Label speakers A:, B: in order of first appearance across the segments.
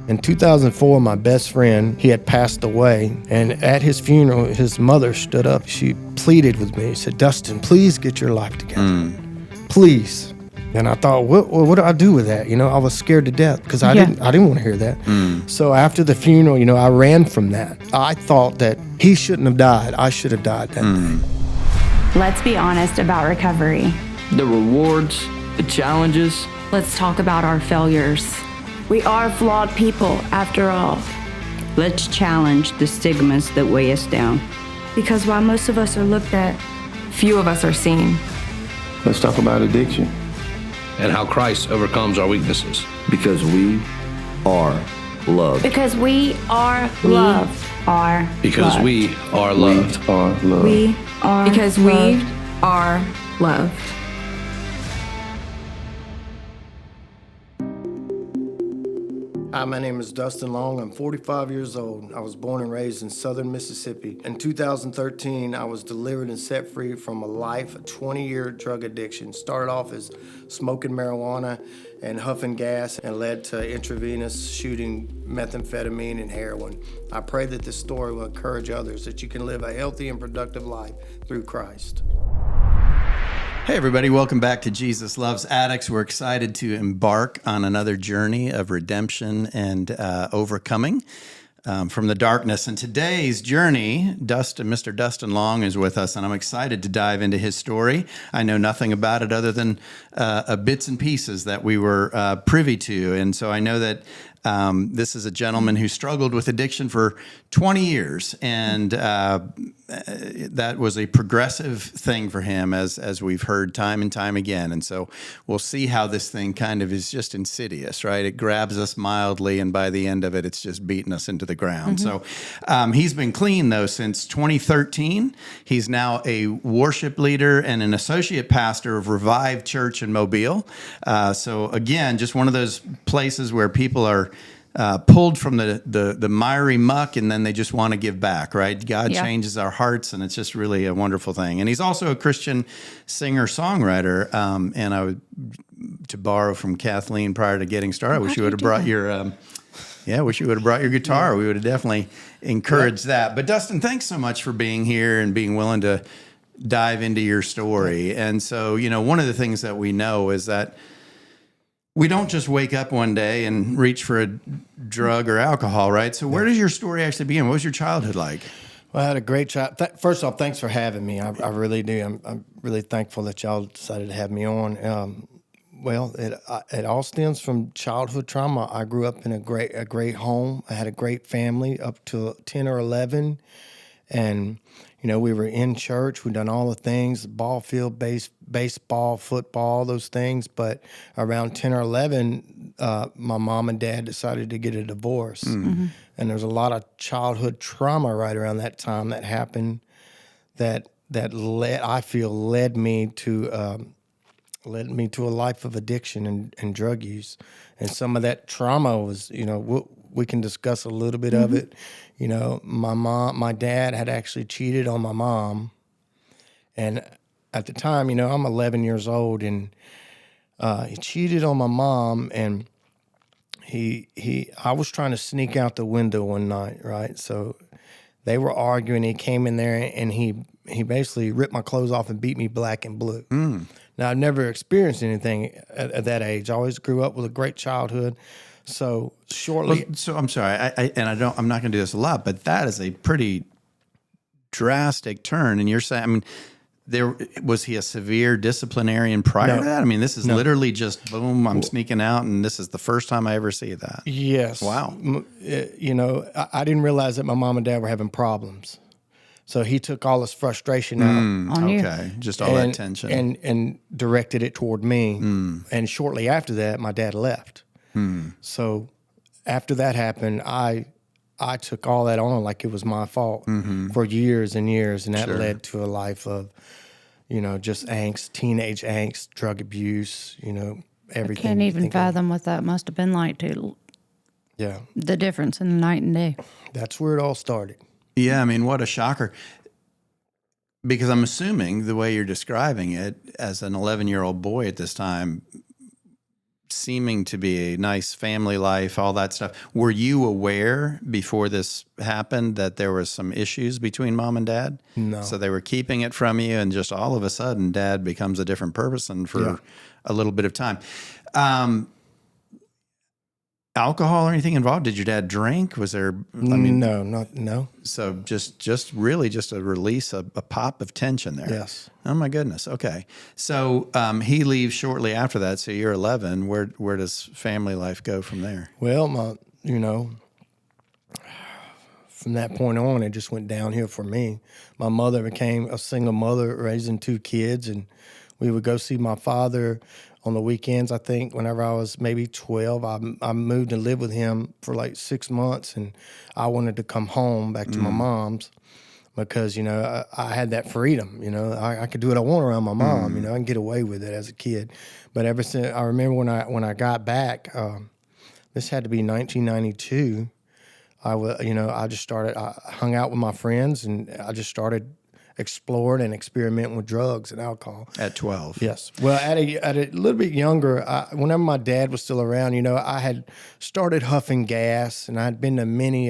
A: In 2004, my best friend, he had passed away, and at his funeral, his mother stood up. She pleaded with me. She said, "Dustin, please get your life together. Please." And I thought, what do I do with that? I was scared to death because I didn't want to hear that. So after the funeral, I ran from that. I thought that he shouldn't have died. I should have died that day.
B: Let's be honest about recovery.
C: The rewards, the challenges.
B: Let's talk about our failures.
D: We are flawed people, after all.
E: Let's challenge the stigmas that weigh us down.
D: Because while most of us are looked at,
B: Few of us are seen.
F: Let's talk about addiction.
G: And how Christ overcomes our weaknesses.
H: Because we are loved.
D: because we are loved.
G: Because we are loved.
F: We are loved.
D: We are
B: Because
D: loved.
B: we are loved.
A: Hi, my name is Dustin Long. I'm 45 years old. I was born and raised in southern Mississippi. In 2013, I was delivered and set free from a life of 20-year drug addiction. Started off as smoking marijuana and huffing gas and led to intravenous shooting methamphetamine and heroin. I pray that this story will encourage others that you can live a healthy and productive life through Christ.
I: Hey everybody, welcome back to Jesus Loves Addicts. We're excited to embark on another journey of redemption and overcoming from the darkness. And today's journey, Mr. Dustin Long is with us, and I'm excited to dive into his story. I know nothing about it other than bits and pieces that we were privy to. And so I know that this is a gentleman who struggled with addiction for 20 years, and that was a progressive thing for him, as we've heard time and time again. And so we'll see how this thing kind of is just insidious, right? It grabs us mildly, and by the end of it, it's just beating us into the ground. So he's been clean, though, since 2013. He's now a worship leader and an associate pastor of Revived Church in Mobile. So again, just one of those places where people are pulled from the miry muck, and then they just want to give back, right? God changes our hearts, and it's just really a wonderful thing. And he's also a Christian singer-songwriter, and I would, to borrow from Kathleen prior to getting started, I wish you would have brought your... wish you would have brought your guitar. We would have definitely encouraged that. But Dustin, thanks so much for being here and being willing to dive into your story. And so, one of the things that we know is that we don't just wake up one day and reach for a drug or alcohol, right? So where does your story actually begin? What was your childhood like?
A: Well, I had a great childhood. First off, thanks for having me. I really do. I'm really thankful that y'all decided to have me on. Well, it all stems from childhood trauma. I grew up in a great home. I had a great family up to 10 or 11. And, we were in church. We'd done all the things, ball field, baseball, football, those things. But around 10 or 11, my mom and dad decided to get a divorce. Mm-hmm. And there's a lot of childhood trauma right around that time that happened that led me to a life of addiction and drug use. And some of that trauma was, we can discuss a little bit of it. My dad had actually cheated on my mom. And at the time, I'm 11 years old, and he cheated on my mom, and I was trying to sneak out the window one night, right? So they were arguing. He came in there, and he basically ripped my clothes off and beat me black and blue. Now, I've never experienced anything at that age. I always grew up with a great childhood. So shortly...
I: Well, so I'm sorry, I'm not going to do this a lot, but that is a pretty drastic turn. And you're saying, was he a severe disciplinarian prior to that? This is literally just, boom, I'm sneaking out, and this is the first time I ever see that.
A: Yes.
I: Wow.
A: I didn't realize that my mom and dad were having problems. So he took all his frustration out
E: on you.
I: Okay, just all that tension.
A: And directed it toward me. And shortly after that, my dad left. So after that happened, I took all that on like it was my fault for years and years. And that led to a life of, just angst, teenage angst, drug abuse, everything.
E: I can't even fathom what that must have been like the difference in the night and day.
A: That's where it all started.
I: Yeah, what a shocker. Because I'm assuming the way you're describing it, as an 11-year-old boy at this time, seeming to be a nice family life, all that stuff. Were you aware before this happened that there was some issues between mom and dad?
A: No.
I: So they were keeping it from you, and just all of a sudden, dad becomes a different person for a little bit of time. Alcohol or anything involved? Did your dad drink? Was there?
A: No.
I: So just really just a release, a pop of tension there.
A: Yes.
I: Oh my goodness. Okay. So he leaves shortly after that. So you're 11. Where does family life go from there?
A: Well, from that point on, it just went downhill for me. My mother became a single mother raising 2 kids, and we would go see my father on the weekends. I think whenever I was maybe 12, I moved and lived with him for like 6 months, and I wanted to come home back to my mom's because, I had that freedom. I could do what I want around my mom. I can get away with it as a kid. But ever since, I remember when I got back, this had to be 1992. I hung out with my friends, and I just started exploring and experimenting with drugs and alcohol.
I: At 12?
A: Yes. Well, at a little bit younger, whenever my dad was still around, I had started huffing gas, and I had been to many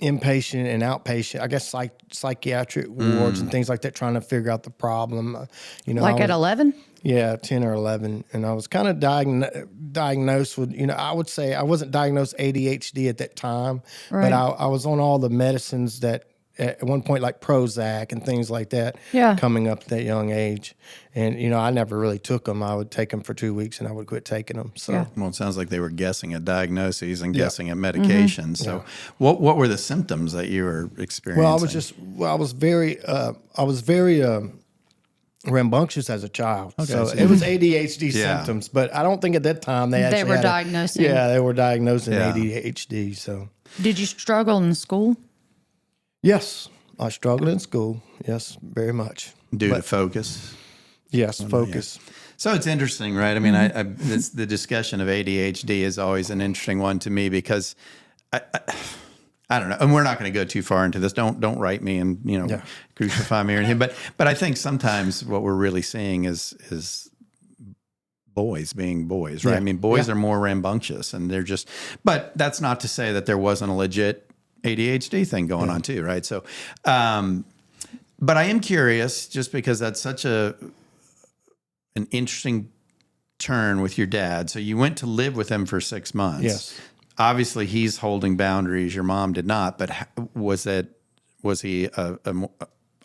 A: inpatient and outpatient, I guess, psychiatric wards and things like that, trying to figure out the problem.
E: At 11?
A: Yeah, 10 or 11. And I was kind of diagnosed with, I would say I wasn't diagnosed ADHD at that time, but I was on all the medicines that at one point, like Prozac and things like that, coming up at that young age. And, I never really took them. I would take them for 2 weeks and I would quit taking them. So,
I: Well, it sounds like they were guessing at diagnooses and guessing at medications. So what were the symptoms that you were experiencing?
A: Well, I was very rambunctious as a child. Okay, so it was ADHD symptoms, but I don't think at that time they
E: were diagnosing.
A: Yeah, they were diagnosing ADHD. So,
E: did you struggle in school?
A: Yes, I struggled in school. Yes, very much.
I: Due to focus?
A: Yes, focus.
I: Yeah. So it's interesting, right? I mean, the discussion of ADHD is always an interesting one to me because I don't know, and we're not going to go too far into this. Don't write me and crucify me or anything. But I think sometimes what we're really seeing is boys being boys, right? I mean, boys are more rambunctious, and they're just. But that's not to say that there wasn't a legit ADHD thing going on too, right? So, but I am curious, just because that's such an interesting turn with your dad. So you went to live with him for 6 months.
A: Yes.
I: Obviously, he's holding boundaries. Your mom did not. But was he a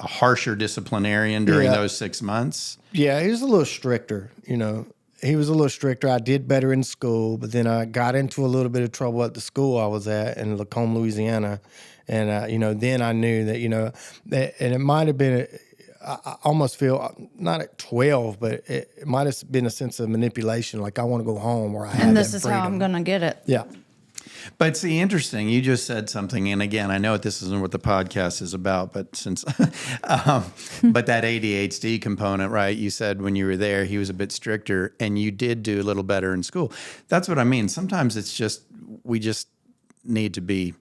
I: harsher disciplinarian during those 6 months?
A: Yeah, he was a little stricter. He was a little stricter. I did better in school, but then I got into a little bit of trouble at the school I was at in Lacombe, Louisiana. And, then I knew that, and it might have been, I almost feel, not at 12, but it might have been a sense of manipulation. Like, I want to go home where I have
E: And this
A: that
E: is
A: freedom.
E: how I'm going to get it.
A: Yeah.
I: But see, interesting. You just said something, and again, I know this isn't what the podcast is about, but but that ADHD component, right? You said when you were there, he was a bit stricter, and you did do a little better in school. That's what I mean. Sometimes it's just we just need to be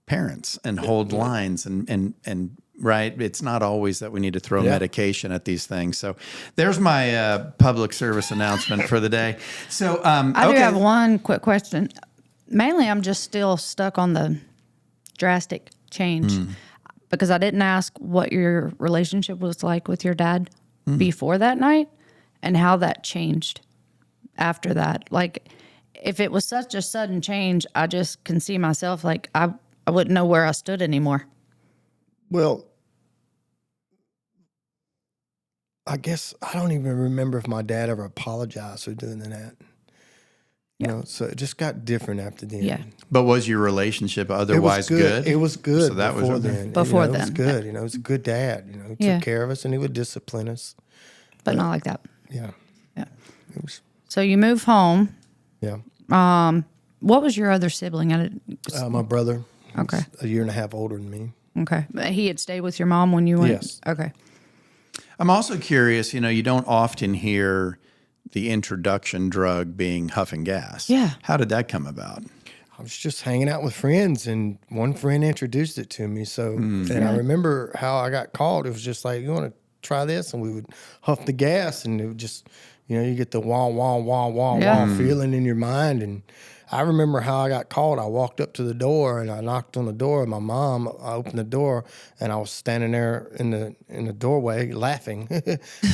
I: parents and hold lines, and right. It's not always that we need to throw medication at these things. So there's my public service announcement for the day. So
E: I do have one quick question. Mainly, I'm just still stuck on the drastic change because I didn't ask what your relationship was like with your dad before that night and how that changed after that. Like, if it was such a sudden change, I just can see myself like I wouldn't know where I stood anymore.
A: Well, I guess I don't even remember if my dad ever apologized for doing that. So it just got different after then.
E: Yeah.
I: But was your relationship otherwise good?
A: It was good.
I: So that
A: before
I: was
A: then.
E: Before
A: It was
E: then.
A: good. He was a good dad. He took care of us and he would discipline us.
E: But not like that.
A: Yeah.
E: Yeah.
A: It was.
E: So you move home.
A: Yeah.
E: What was your other sibling?
A: My brother.
E: Okay.
A: He's a year and a half older than me.
E: Okay. But he had stayed with your mom when you went?
A: Yes.
E: Okay.
I: I'm also curious, you don't often hear the introduction drug being huffing gas.
E: Yeah.
I: How did that come about?
A: I was just hanging out with friends, and one friend introduced it to me. So, and I remember how I got called. It was just like, you want to try this, and we would huff the gas, and it would just, you get the wah, wah, wah, wah, wah feeling in your mind. And I remember how I got called. I walked up to the door, and I knocked on the door, and my mom, I opened the door, and I was standing there in the doorway laughing.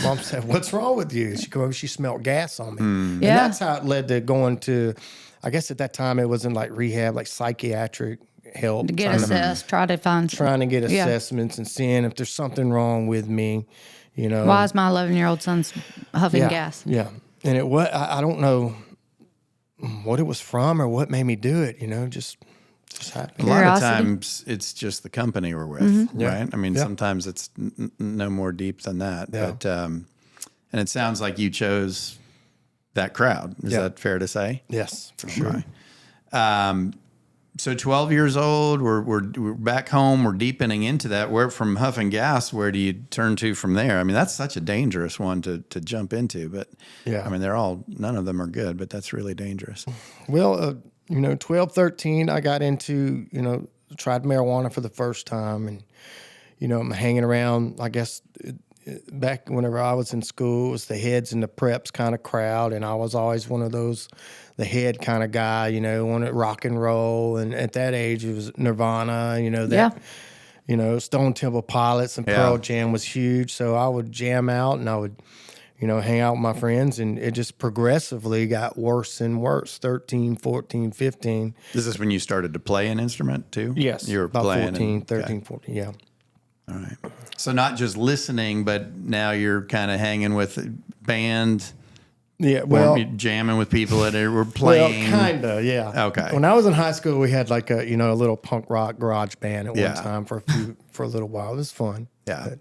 A: Mom said, "What's wrong with you?" She came over, she smelled gas on me. And that's how it led to going to, I guess at that time it wasn't like rehab, like psychiatric help.
E: To get assessed, trying to get
A: assessments and seeing if there's something wrong with me,
E: Why is my 11-year-old son huffing gas?
A: Yeah. And I don't know what it was from or what made me do it, just happened.
I: A lot of times it's just the company we're with, right? I mean, sometimes it's no more deep than that. Yeah. But, and it sounds like you chose that crowd. Is that fair to say?
A: Yes, for sure.
I: So 12 years old, we're back home. We're deepening into that. Where from huffing gas, where do you turn to from there? I mean, that's such a dangerous one to jump into. But I mean, none of them are good, but that's really dangerous.
A: Well, 12, 13, I got into, tried marijuana for the first time. And, I'm hanging around, I guess, back whenever I was in school, it was the heads and the preps kind of crowd. And I was always one of those, the head kind of guy, wanted rock and roll. And at that age, it was Nirvana, Stone Temple Pilots and Pearl Jam was huge. So I would jam out and I would, hang out with my friends. And it just progressively got worse and worse, 13, 14, 15.
I: Is this when you started to play an instrument too?
A: Yes.
I: You were
A: about
I: playing
A: 14, yeah.
I: All right. So not just listening, but now you're kind of hanging with a band.
A: Yeah, well,
I: jamming with people that were playing.
A: Well, kind of, yeah.
I: Okay.
A: When I was in high school, we had like a little punk rock garage band at one time for a little while. It was fun.
I: Yeah.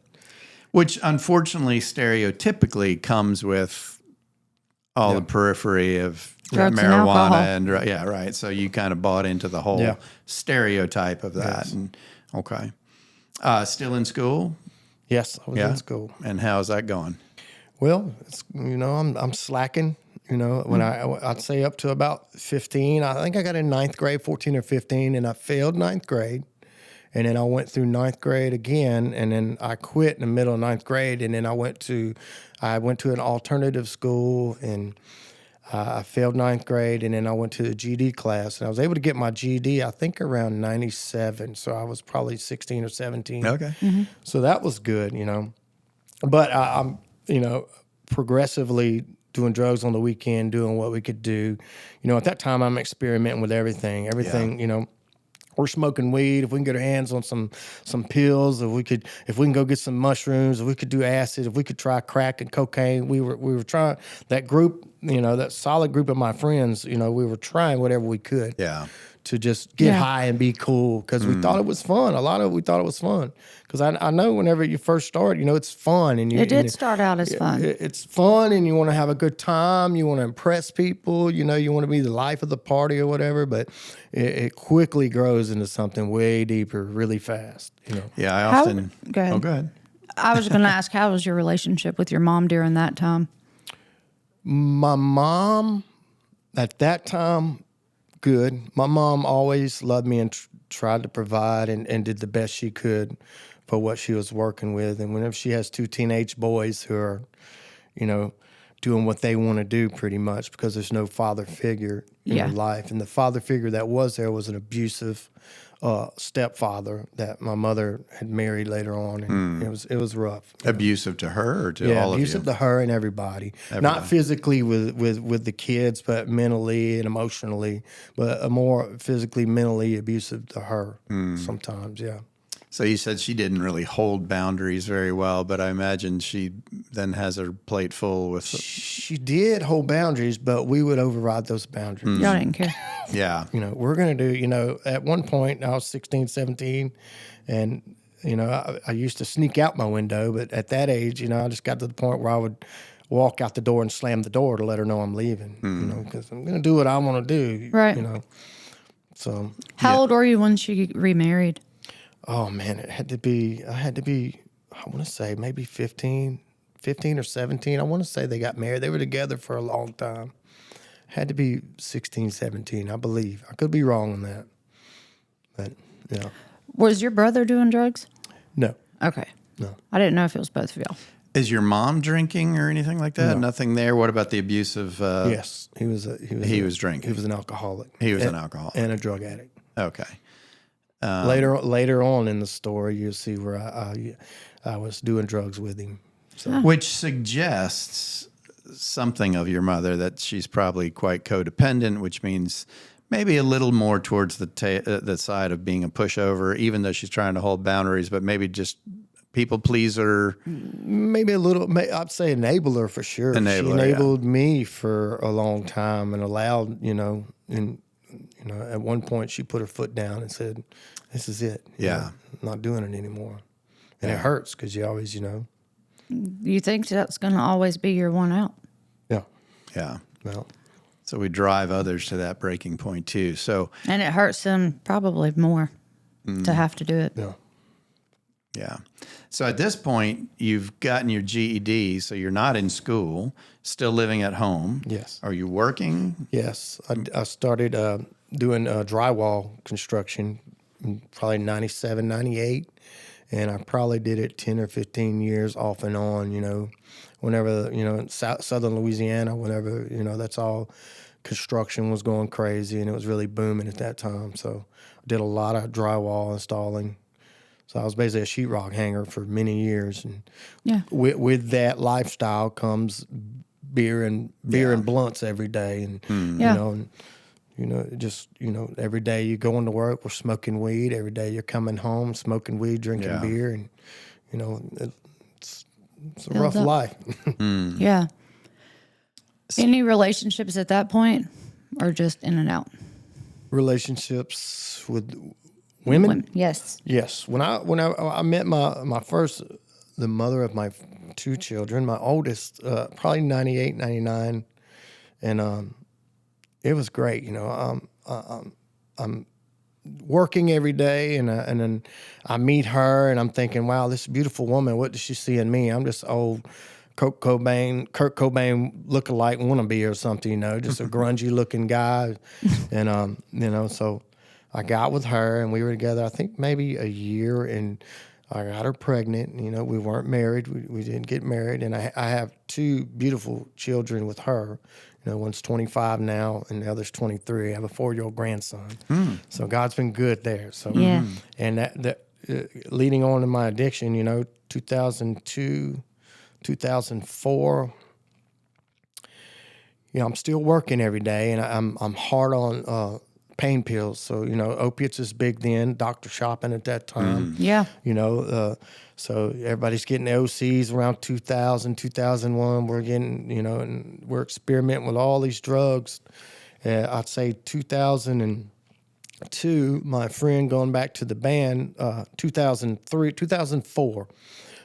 I: Which unfortunately, stereotypically comes with all the periphery of
E: drugs
I: marijuana and right. So you kind of bought into the whole stereotype of that.
A: Yes.
I: And okay. Still in school?
A: Yes, I was in school.
I: And how's that going?
A: Well, it's, I'm slacking. When I'd say up to about 15. I think I got in ninth grade, 14 or 15, and I failed ninth grade. And then I went through ninth grade again, and then I quit in the middle of ninth grade. And then I went to an alternative school, and I failed ninth grade, and then I went to the GED class, and I was able to get my GED, I think, around 97. So I was probably 16 or 17.
I: Okay.
E: Mm-hmm.
A: So that was good, But I'm, progressively doing drugs on the weekend, doing what we could do. At that time, I'm experimenting with everything. We're smoking weed. If we can get our hands on some pills, if we can go get some mushrooms, if we could do acid, if we could try crack and cocaine, we were trying. That group, that solid group of my friends, we were trying whatever we could.
I: Yeah.
A: To just get high and be cool because we thought it was fun. A lot of we thought it was fun because I know whenever you first start, it's fun and
E: it did start out as fun.
A: It's fun and you want to have a good time. You want to impress people. You want to be the life of the party or whatever. But it quickly grows into something way deeper, really fast.
I: Yeah, I often
E: go ahead.
I: Oh, go ahead.
E: I was going to ask, how was your relationship with your mom during that time?
A: My mom at that time. Good. My mom always loved me and tried to provide and did the best she could for what she was working with. And whenever she has two teenage boys who are, doing what they want to do pretty much because there's no father figure in her life. And the father figure that was there was an abusive stepfather that my mother had married later on. And it was rough.
I: Abusive to her or to all of you?
A: Abusive to her and everybody. Not physically with the kids, but mentally and emotionally, but more physically, mentally abusive to her sometimes, yeah.
I: So you said she didn't really hold boundaries very well, but I imagine she then has her plate full with...
A: She did hold boundaries, but we would override those boundaries.
E: Y'all didn't care.
I: Yeah.
A: We're going to do, at one point, I was 16, 17, and, I used to sneak out my window, but at that age, I just got to the point where I would walk out the door and slam the door to let her know I'm leaving, because I'm going to do what I want to do,
E: right.
A: So...
E: How old were you when she remarried?
A: Oh, man, I had to be, I want to say maybe 15 or 17. I want to say they got married. They were together for a long time. Had to be 16, 17, I believe. I could be wrong on that. But,
E: Was your brother doing drugs?
A: No.
E: Okay.
A: No.
E: I didn't know if it was both of y'all.
I: Is your mom drinking or anything like that?
A: No.
I: Nothing there. What about the abusive?
A: Yes, he was
I: drinking.
A: He was an alcoholic.
I: He was an alcoholic
A: and a drug addict.
I: Okay.
A: Later on in the story, you'll see where I was doing drugs with him. So.
I: Which suggests something of your mother, that she's probably quite codependent, which means maybe a little more towards the side of being a pushover, even though she's trying to hold boundaries, but maybe just people pleaser.
A: Maybe a little, I'd say enabler for sure. She enabled me for a long time and allowed, at one point she put her foot down and said, this is it. I'm not doing it anymore. And it hurts because you always,
E: You think that's going to always be your one out?
A: Yeah.
I: Yeah.
A: Well.
I: So we drive others to that breaking point too.
E: And it hurts them probably more to have to do it.
A: Yeah.
I: Yeah. So at this point, you've gotten your GED, so you're not in school, still living at home.
A: Yes.
I: Are you working?
A: Yes. I started doing drywall construction in probably 97, 98. And I probably did it 10 or 15 years off and on, whenever, in southern Louisiana, whenever, that's all construction was going crazy and it was really booming at that time. So I did a lot of drywall installing. So I was basically a sheetrock hanger for many years. And with that lifestyle comes beer and blunts every day. And, every day you going to work, we're smoking weed. Every day you're coming home, smoking weed, drinking beer. And, it's a rough life.
E: Yeah. Any relationships at that point or just in and out?
A: Relationships with women?
E: Yes.
A: Yes. When I met the mother of my two children, my oldest, probably 98, 99. And, it was great, I'm working every day, and then I meet her, and I'm thinking, wow, this beautiful woman. What does she see in me? I'm just old Kurt Cobain lookalike wannabe or something, just a grungy looking guy, and so I got with her, and we were together, I think maybe a year, and I got her pregnant. We weren't married. We didn't get married, and I have two beautiful children with her. One's 25 now, and the other's 23. I have a 4-year-old grandson. So God's been good there. So and that leading on to my addiction, 2002, 2004. I'm still working every day, and I'm hard on pain pills. So opiates is big then. Doctor shopping at that time. So everybody's getting OCs around 2000, 2001. We're getting, and we're experimenting with all these drugs. I'd say 2002, my friend going back to the band, 2003, 2004,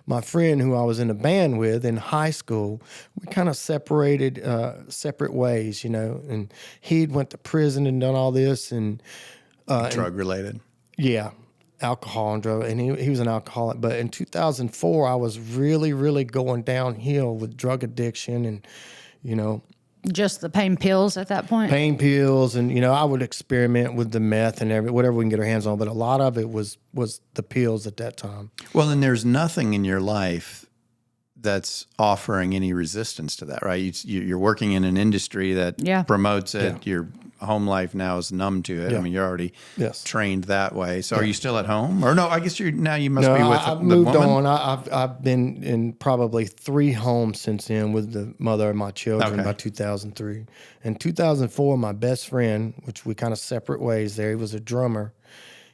A: my friend who I was in a band with in high school, we kind of separated separate ways, and he'd went to prison and done all this. And
I: drug related.
A: Yeah. Alcohol and drug, and he was an alcoholic. But in 2004, I was really, really going downhill with drug addiction, and
E: just the pain pills at that point.
A: Pain pills, and I would experiment with the meth and whatever we can get our hands on. But a lot of it was the pills at that time.
I: Well, and there's nothing in your life that's offering any resistance to that, right? You're working in an industry that promotes it. Your home life now is numb to it. I mean, you're already trained that way. So are you still at home? Or no, I guess you must be with
A: I've
I: the
A: moved
I: woman.
A: on. I've been in probably 3 homes since then with the mother of my children by 2003. In 2004, my best friend, which we kind of separate ways there, he was a drummer.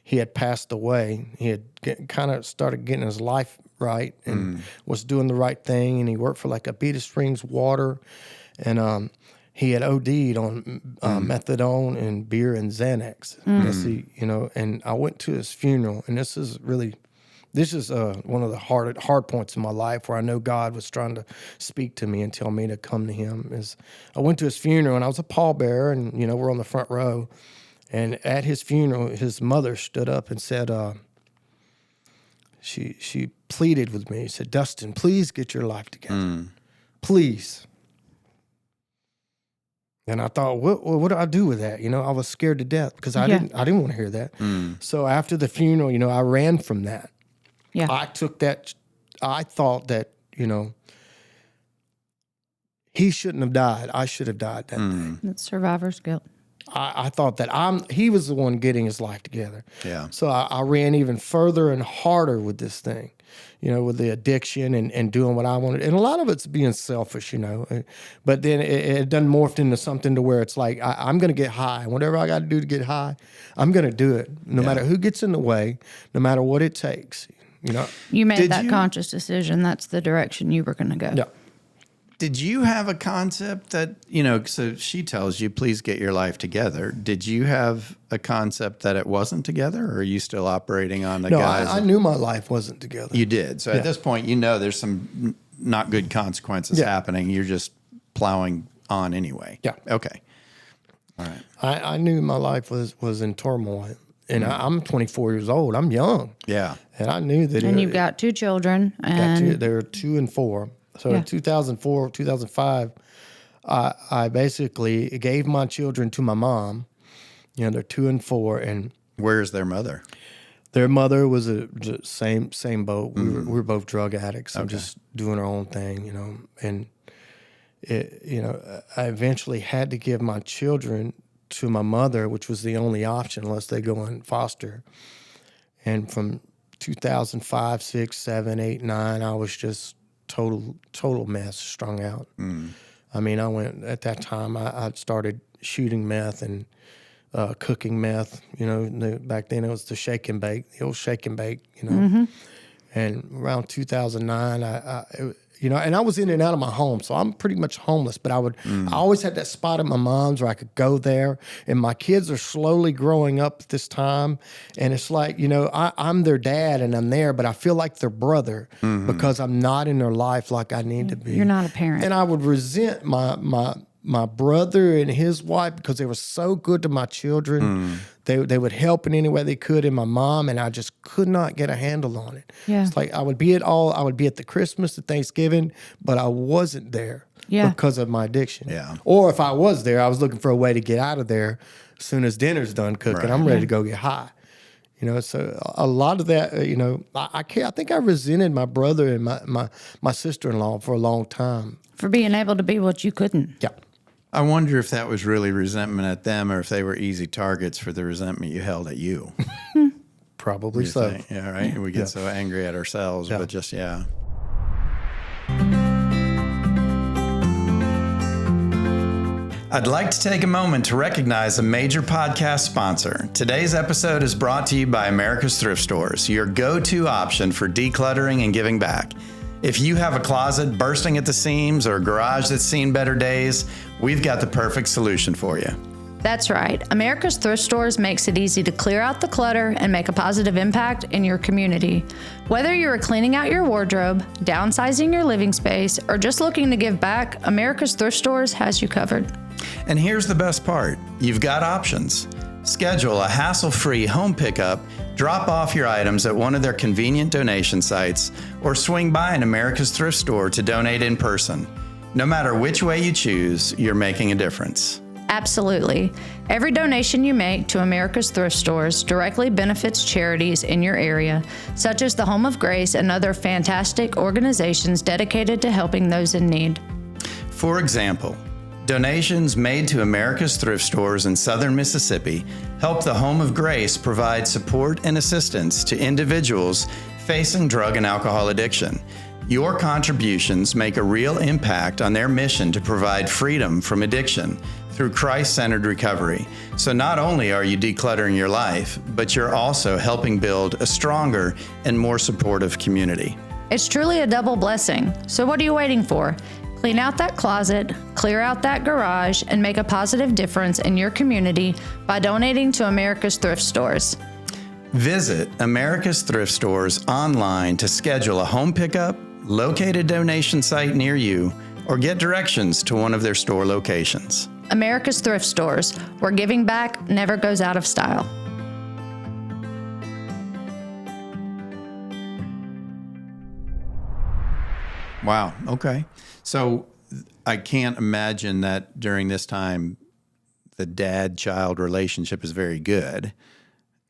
A: He had passed away. He had kind of started getting his life right and was doing the right thing. And he worked for like a Beatty Springs Water. And he had OD'd on methadone and beer and Xanax. And I went to his funeral. And this is one of the hard points in my life where I know God was trying to speak to me and tell me to come to him. Is I went to his funeral, and I was a pallbearer, and we're on the front row. And at his funeral, his mother stood up and said, she pleaded with me. She said, "Dustin, please get your life together. Please." And I thought, what do I do with that? I was scared to death because I didn't want to hear that. So after the funeral, I ran from that. Yeah. I took that. I thought that he shouldn't have died. I should have died that day.
E: That's survivor's guilt.
A: I thought that he was the one getting his life together.
I: Yeah.
A: So I ran even further and harder with this thing, with the addiction and doing what I wanted. And a lot of it's being selfish, But then it done morphed into something to where it's like, I'm going to get high. Whatever I got to do to get high, I'm going to do it. No matter who gets in the way, no matter what it takes,
E: You made that conscious decision. That's the direction you were going to go.
A: Yeah.
I: Did you have a concept that, so she tells you, please get your life together. Did you have a concept that it wasn't together, or are you still operating on the guys?
A: I knew my life wasn't together.
I: You did. So at this point, there's some not good consequences happening. You're just plowing on anyway.
A: Yeah.
I: Okay. All right.
A: I knew my life was in turmoil. And I'm 24 years old. I'm young.
I: Yeah.
A: And I knew that.
E: And you've got 2 children. And
A: they were 2 and 4. So in 2004, 2005, I basically gave my children to my mom. They're 2 and 4. And
I: where's their mother?
A: Their mother was the same boat. We were both drug addicts and just doing our own thing, And I eventually had to give my children to my mother, which was the only option unless they go in foster. And from 2005, 6, 7, 8, 9, I was just total mess, strung out. I mean, I went at that time. I started shooting meth and cooking meth. Back then it was the shake and bake, the old shake and bake. And around 2009, and I was in and out of my home, so I'm pretty much homeless. But I always had that spot at my mom's where I could go there. And my kids are slowly growing up at this time, and it's like I'm their dad and I'm there, but I feel like their brother because I'm not in their life like I need to be.
E: You're not a parent,
A: and I would resent my brother and his wife because they were so good to my children. They would help in any way they could, and my mom, and I just could not get a handle on it.
E: Yeah.
A: It's like I would be at the Christmas, the Thanksgiving, but I wasn't there because of my addiction.
I: Yeah.
A: Or if I was there, I was looking for a way to get out of there as soon as dinner's done cooking. I'm ready to go get high. So a lot of that, I think I resented my brother and my sister-in-law for a long time.
E: For being able to be what you couldn't.
A: Yeah.
I: I wonder if that was really resentment at them, or if they were easy targets for the resentment you held at you.
A: Probably so.
I: Think? Yeah, right? Yeah. We get so angry at ourselves, but just, I'd like to take a moment to recognize a major podcast sponsor. Today's episode is brought to you by America's Thrift Stores, your go-to option for decluttering and giving back. If you have a closet bursting at the seams or a garage that's seen better days, we've got the perfect solution for you.
E: That's right. America's Thrift Stores makes it easy to clear out the clutter and make a positive impact in your community. Whether you're cleaning out your wardrobe, downsizing your living space, or just looking to give back, America's Thrift Stores has you covered.
I: And here's the best part. You've got options. Schedule a hassle-free home pickup, drop off your items at one of their convenient donation sites, or swing by an America's Thrift Store to donate in person. No matter which way you choose, you're making a difference.
E: Absolutely. Every donation you make to America's Thrift Stores directly benefits charities in your area, such as the Home of Grace and other fantastic organizations dedicated to helping those in need.
I: For example, donations made to America's Thrift Stores in southern Mississippi help the Home of Grace provide support and assistance to individuals facing drug and alcohol addiction. Your contributions make a real impact on their mission to provide freedom from addiction through Christ-centered recovery. So not only are you decluttering your life, but you're also helping build a stronger and more supportive community.
E: It's truly a double blessing. So what are you waiting for? Clean out that closet, clear out that garage, and make a positive difference in your community by donating to America's Thrift Stores.
I: Visit America's Thrift Stores online to schedule a home pickup, locate a donation site near you, or get directions to one of their store locations.
E: America's Thrift Stores, where giving back never goes out of style.
I: Wow. Okay. So I can't imagine that during this time, the dad-child relationship is very good.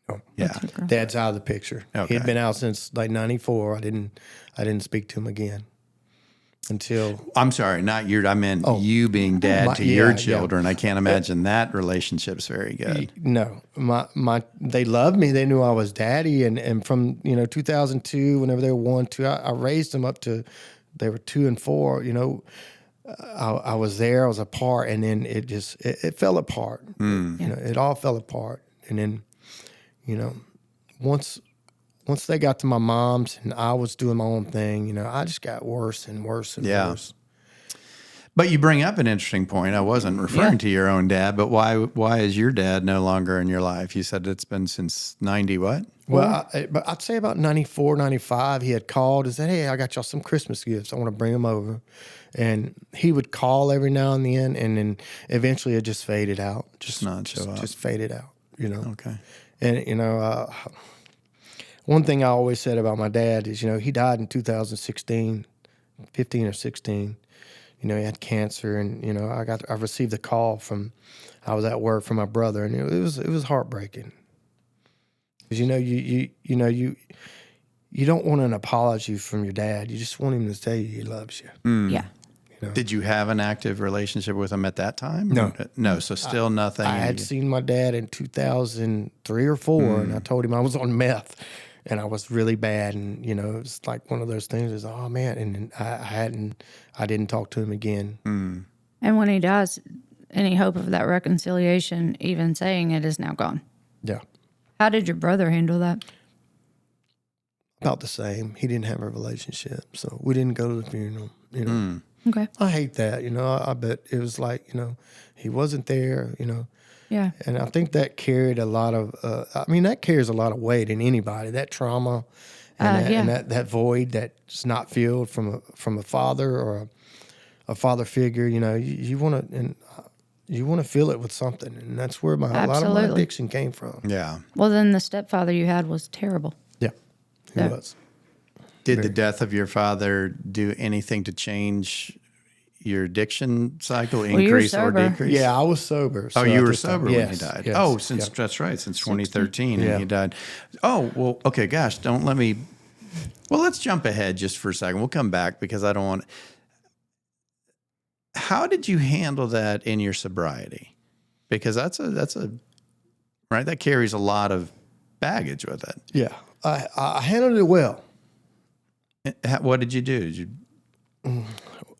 A: Oh,
I: yeah.
A: Dad's out of the picture.
I: Okay.
A: He'd been out since like 94. I didn't speak to him again. until
I: I'm sorry, not your. I meant you being dad to your children. I can't imagine that relationship's very good.
A: No, they loved me. They knew I was daddy, and from 2002, whenever they were 1, 2, I raised them up to they were 2 and 4. I was there, I was a part, and then it fell apart. It all fell apart, and then once they got to my mom's and I was doing my own thing, I just got worse and worse and worse.
I: But you bring up an interesting point. I wasn't referring to your own dad, but why is your dad no longer in your life? You said it's been since 90 what?
A: Well, but I'd say about 94, 95, he had called and said, hey, I got y'all some Christmas gifts. I want to bring them over. And he would call every now and then eventually it just faded out. Just faded out,
I: Okay.
A: And, one thing I always said about my dad is, he died in 2016, 15 or 16. He had cancer, and I received a call I was at work from my brother, and it was heartbreaking. Because you don't want an apology from your dad. You just want him to say he loves you.
E: Yeah.
I: Did you have an active relationship with him at that time?
A: No.
I: So still nothing.
A: I had seen my dad in 2003 or 4, and I told him I was on meth. And I was really bad, and it was like one of those things. Is oh man, and I didn't talk to him again.
E: And when he dies, any hope of that reconciliation, even saying it, is now gone.
A: Yeah.
E: How did your brother handle that?
A: About the same. He didn't have a relationship, so we didn't go to the funeral.
E: Okay.
A: I hate that. I bet it was like he wasn't there.
E: Yeah.
A: And I think that carried a lot of, that carries a lot of weight in anybody, that trauma and that void that's not filled from a father or a father figure. You want to fill it with something. And that's where a lot of my addiction came from.
I: Yeah.
E: Well, then the stepfather you had was terrible.
A: Yeah, he was.
I: Did the death of your father do anything to change your addiction cycle, increase or decrease?
A: Yeah, I was sober.
I: So you were sober when he died.
A: Yes,
I: That's right, since 2013, and he died. Oh, well, okay, gosh, don't let me. Well, let's jump ahead just for a second. We'll come back because I don't want. How did you handle that in your sobriety? Because that's a right. That carries a lot of baggage with it.
A: Yeah, I handled it well.
I: What did you do?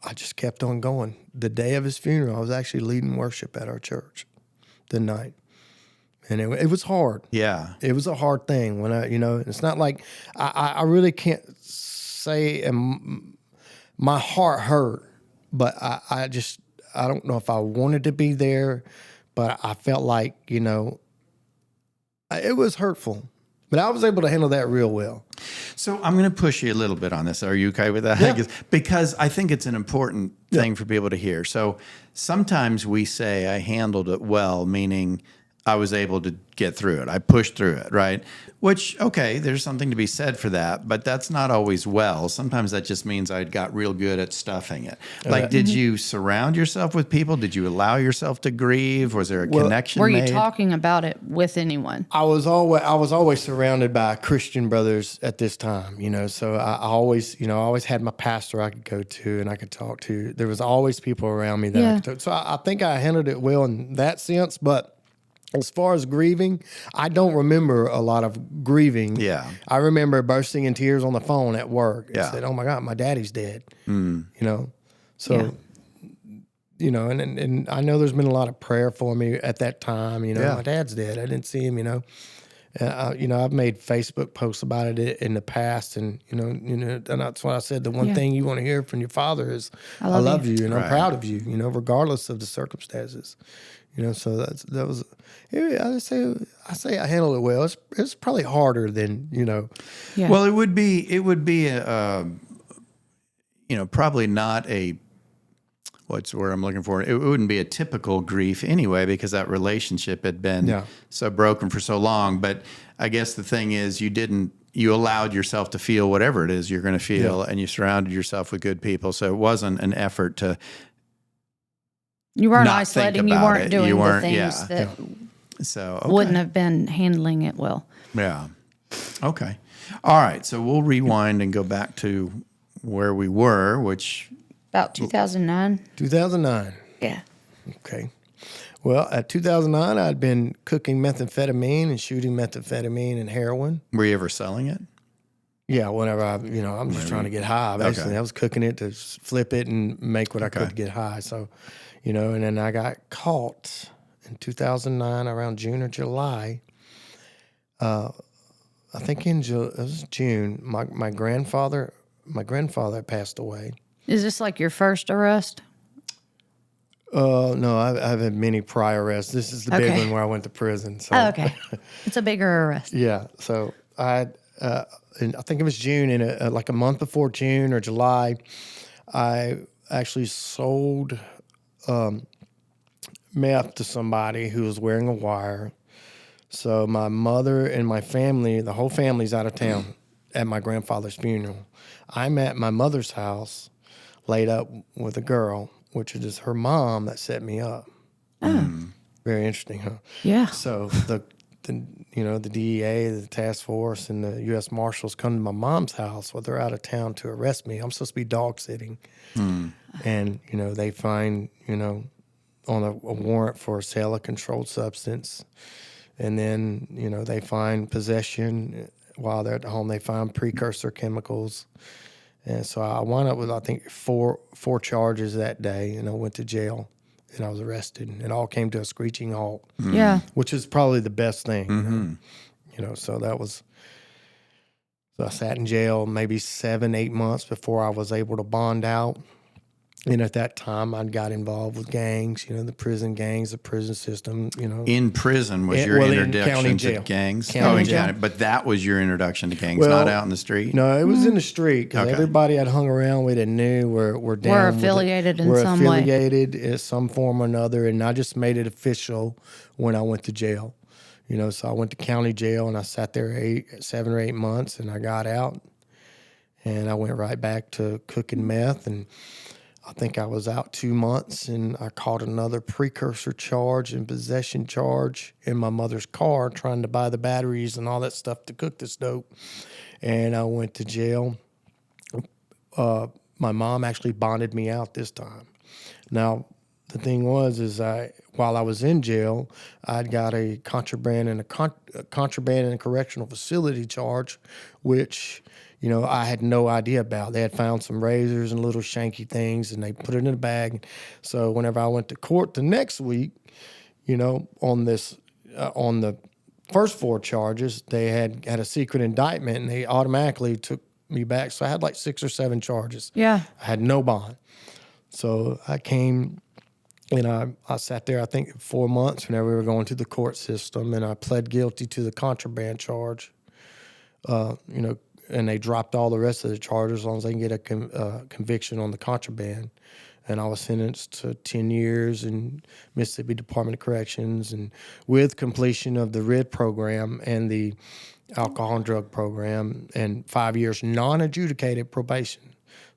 A: I just kept on going. The day of his funeral, I was actually leading worship at our church the night. And it was hard.
I: Yeah.
A: It was a hard thing when it's not like I really can't say my heart hurt, but I don't know if I wanted to be there, but I felt like, it was hurtful. But I was able to handle that real well.
I: So I'm going to push you a little bit on this. Are you okay with that?
A: Yeah.
I: Because I think it's an important thing for people to hear. So sometimes we say I handled it well, meaning I was able to get through it. I pushed through it, right? Which, okay, there's something to be said for that, but that's not always well. Sometimes that just means I got real good at stuffing it. Like, did you surround yourself with people? Did you allow yourself to grieve? Was there a connection
E: Were
I: made?
E: you talking about it with anyone?
A: I was always surrounded by Christian brothers at this time, so I always had my pastor I could go to and I could talk to. There was always people around me that I could talk to. So I think I handled it well in that sense, but as far as grieving, I don't remember a lot of grieving.
I: Yeah.
A: I remember bursting in tears on the phone at work and
I: Yeah.
A: said, oh my God, my daddy's dead. So, and I know there's been a lot of prayer for me at that time. My dad's dead. I didn't see him, I've made Facebook posts about it in the past, and and that's what I said. The one thing you want to hear from your father is, "I love you, and I'm proud of you." Regardless of the circumstances. So that was. I say I handled it well. It's probably harder than
E: Yeah.
I: Well, it would be probably not a. What's the word I'm looking for? It wouldn't be a typical grief anyway, because that relationship had been so broken for so long. But I guess the thing is, you allowed yourself to feel whatever it is you're going to feel, and you surrounded yourself with good people. So it wasn't an effort to.
E: You weren't
I: not
E: isolating.
I: think
E: You
I: about
E: weren't
I: it.
E: doing
I: You weren't,
E: the things that
I: So
E: wouldn't have been handling it well.
I: Yeah. Okay. All right. So we'll rewind and go back to where we were, which
E: About 2009.
A: 2009.
E: Yeah.
A: Okay. Well, at 2009, I'd been cooking methamphetamine and shooting methamphetamine and heroin.
I: Were you ever selling it?
A: Yeah, whenever I'm just trying to get high. Basically,
I: Okay.
A: I was cooking it to flip it and make what I could to get high. So, and then I got caught in 2009 around June or July. I think it was June. My grandfather passed away.
E: Is this like your first arrest?
A: No, I've had many prior arrests. This is the big one where I went to prison. So.
E: Oh, okay. It's a bigger arrest.
A: Yeah. So I think it was June, and like a month before June or July, I actually sold meth to somebody who was wearing a wire. So my mother and my family, the whole family's out of town at my grandfather's funeral. I'm at my mother's house, laid up with a girl, which is her mom that set me up.
E: Oh.
A: Very interesting, huh?
E: Yeah.
A: So the DEA, the task force, and the U.S. Marshals come to my mom's house. Well, they're out of town to arrest me. I'm supposed to be dog sitting. And, they find, on a warrant for sale of controlled substance. And then, they find possession. While they're at the home, they find precursor chemicals. And so I wound up with, I think, four charges that day, and I went to jail. And I was arrested. It all came to a screeching halt.
E: Yeah.
A: Which is probably the best thing. So that was... So I sat in jail maybe 7-8 months before I was able to bond out. And at that time, I got involved with gangs, the prison gangs, the prison system,
I: In prison was your introduction to gangs?
A: County jail.
I: But that was your introduction to gangs, not out in the street?
A: No, it was in the street because everybody I'd hung around with and knew were down.
E: We're affiliated in some way.
A: We're affiliated in some form or another, and I just made it official when I went to jail. So I went to county jail, and I sat there 7 or 8 months, and I got out, and I went right back to cooking meth, and I think I was out 2 months, and I caught another precursor charge and possession charge in my mother's car trying to buy the batteries and all that stuff to cook this dope. And I went to jail. My mom actually bonded me out this time. Now, the thing was, while I was in jail, I'd got a contraband and a correctional facility charge, which... I had no idea about. They had found some razors and little shanky things, and they put it in a bag. So whenever I went to court the next week, on the first 4 charges, they had a secret indictment, and they automatically took me back. So I had like 6 or 7 charges.
E: Yeah.
A: I had no bond. So I came, and I sat there, I think, 4 months whenever we were going through the court system, and I pled guilty to the contraband charge. And they dropped all the rest of the charges as long as they can get a conviction on the contraband. And I was sentenced to 10 years in Mississippi Department of Corrections, and with completion of the RID program and the alcohol and drug program, and 5 years non-adjudicated probation.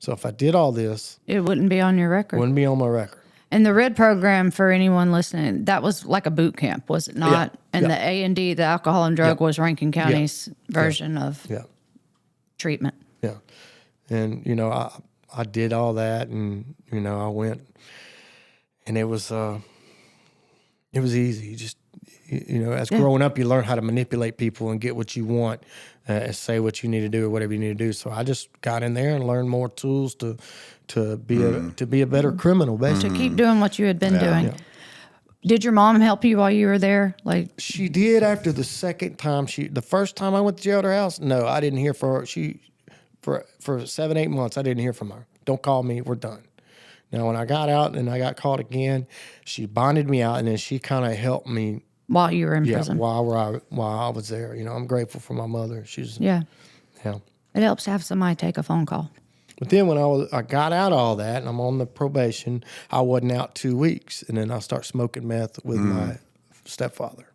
A: So if I did all this...
E: It wouldn't be on your record.
A: Wouldn't be on my record.
E: And the RID program, for anyone listening, that was like a boot camp, was it not?
A: Yeah.
E: And the A&D, the alcohol and drug, was Rankin County's version of... treatment.
A: Yeah. And, I did all that, and, I went, and it was easy. Just, as growing up, you learn how to manipulate people and get what you want, say what you need to do or whatever you need to do. So I just got in there and learned more tools to be a better criminal, basically.
E: To keep doing what you had been doing. Yeah. Did your mom help you while you were there?
A: She did after the second time. The first time I went to jail at her house, no, I didn't hear from her. For 7-8 months, I didn't hear from her. Don't call me. We're done. Now, when I got out and I got caught again, she bonded me out, and then she kind of helped me
E: while you were in prison.
A: While I was there. I'm grateful for my mother. She's
E: yeah. It helps to have somebody take a phone call.
A: But then when I got out of all that and I'm on the probation, I wasn't out 2 weeks, and then I start smoking meth with my stepfather.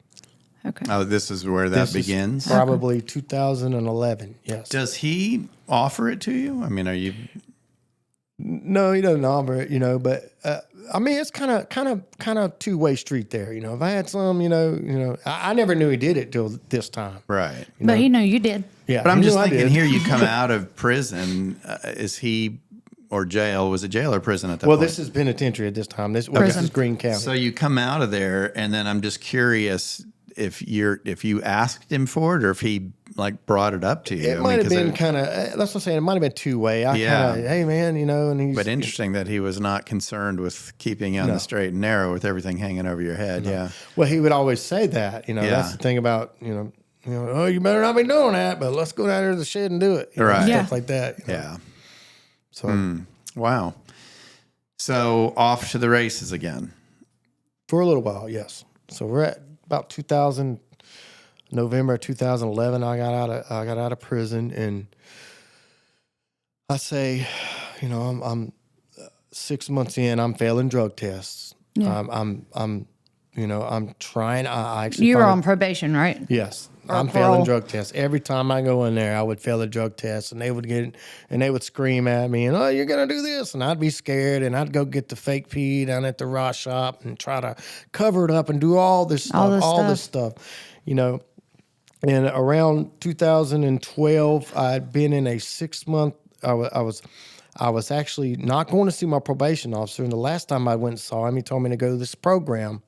E: Okay.
I: Oh, this is where that begins?
A: Probably 2011, yes.
I: Does he offer it to you? I mean, are you...
A: No, he doesn't offer it, but it's kind of two-way street there. If I had some, I never knew he did it till this time.
I: Right.
E: But he knew you did.
A: Yeah.
I: But I'm just thinking here, you come out of prison. Is he or jail. Was it jail or prison at that
A: Well,
I: point?
A: this is penitentiary at this time. This
E: Prison.
A: is Greene County.
I: So you come out of there, and then I'm just curious if you asked him for it or if he like brought it up to you.
A: It might have been kind of, that's what I'm saying, it might have been two-way. I kind of, hey, man, and he's...
I: But interesting that he was not concerned with keeping you on the straight and narrow with everything hanging over your head. No. Yeah.
A: Well, he would always say that, that's the thing about, oh, you better not be doing that, but let's go down there to the shed and do it.
I: Right.
A: Stuff like that.
I: Yeah.
A: So.
I: Wow. So off to the races again.
A: For a little while, yes. So we're at about November 2011. I got out of prison, and I say, I'm 6 months in. I'm failing drug tests.
E: Yeah.
A: I'm trying. I actually
E: You were on probation, right?
A: Yes.
E: Or
A: I'm
E: parole.
A: failing drug tests. Every time I go in there, I would fail a drug test, and they would scream at me, and, oh, you're going to do this. And I'd be scared, and I'd go get the fake pee down at the raw shop and try to cover it up and do all this stuff. And around 2012, I'd been in a 6 month, I was actually not going to see my probation officer. And the last time I went and saw him, he told me to go to this program.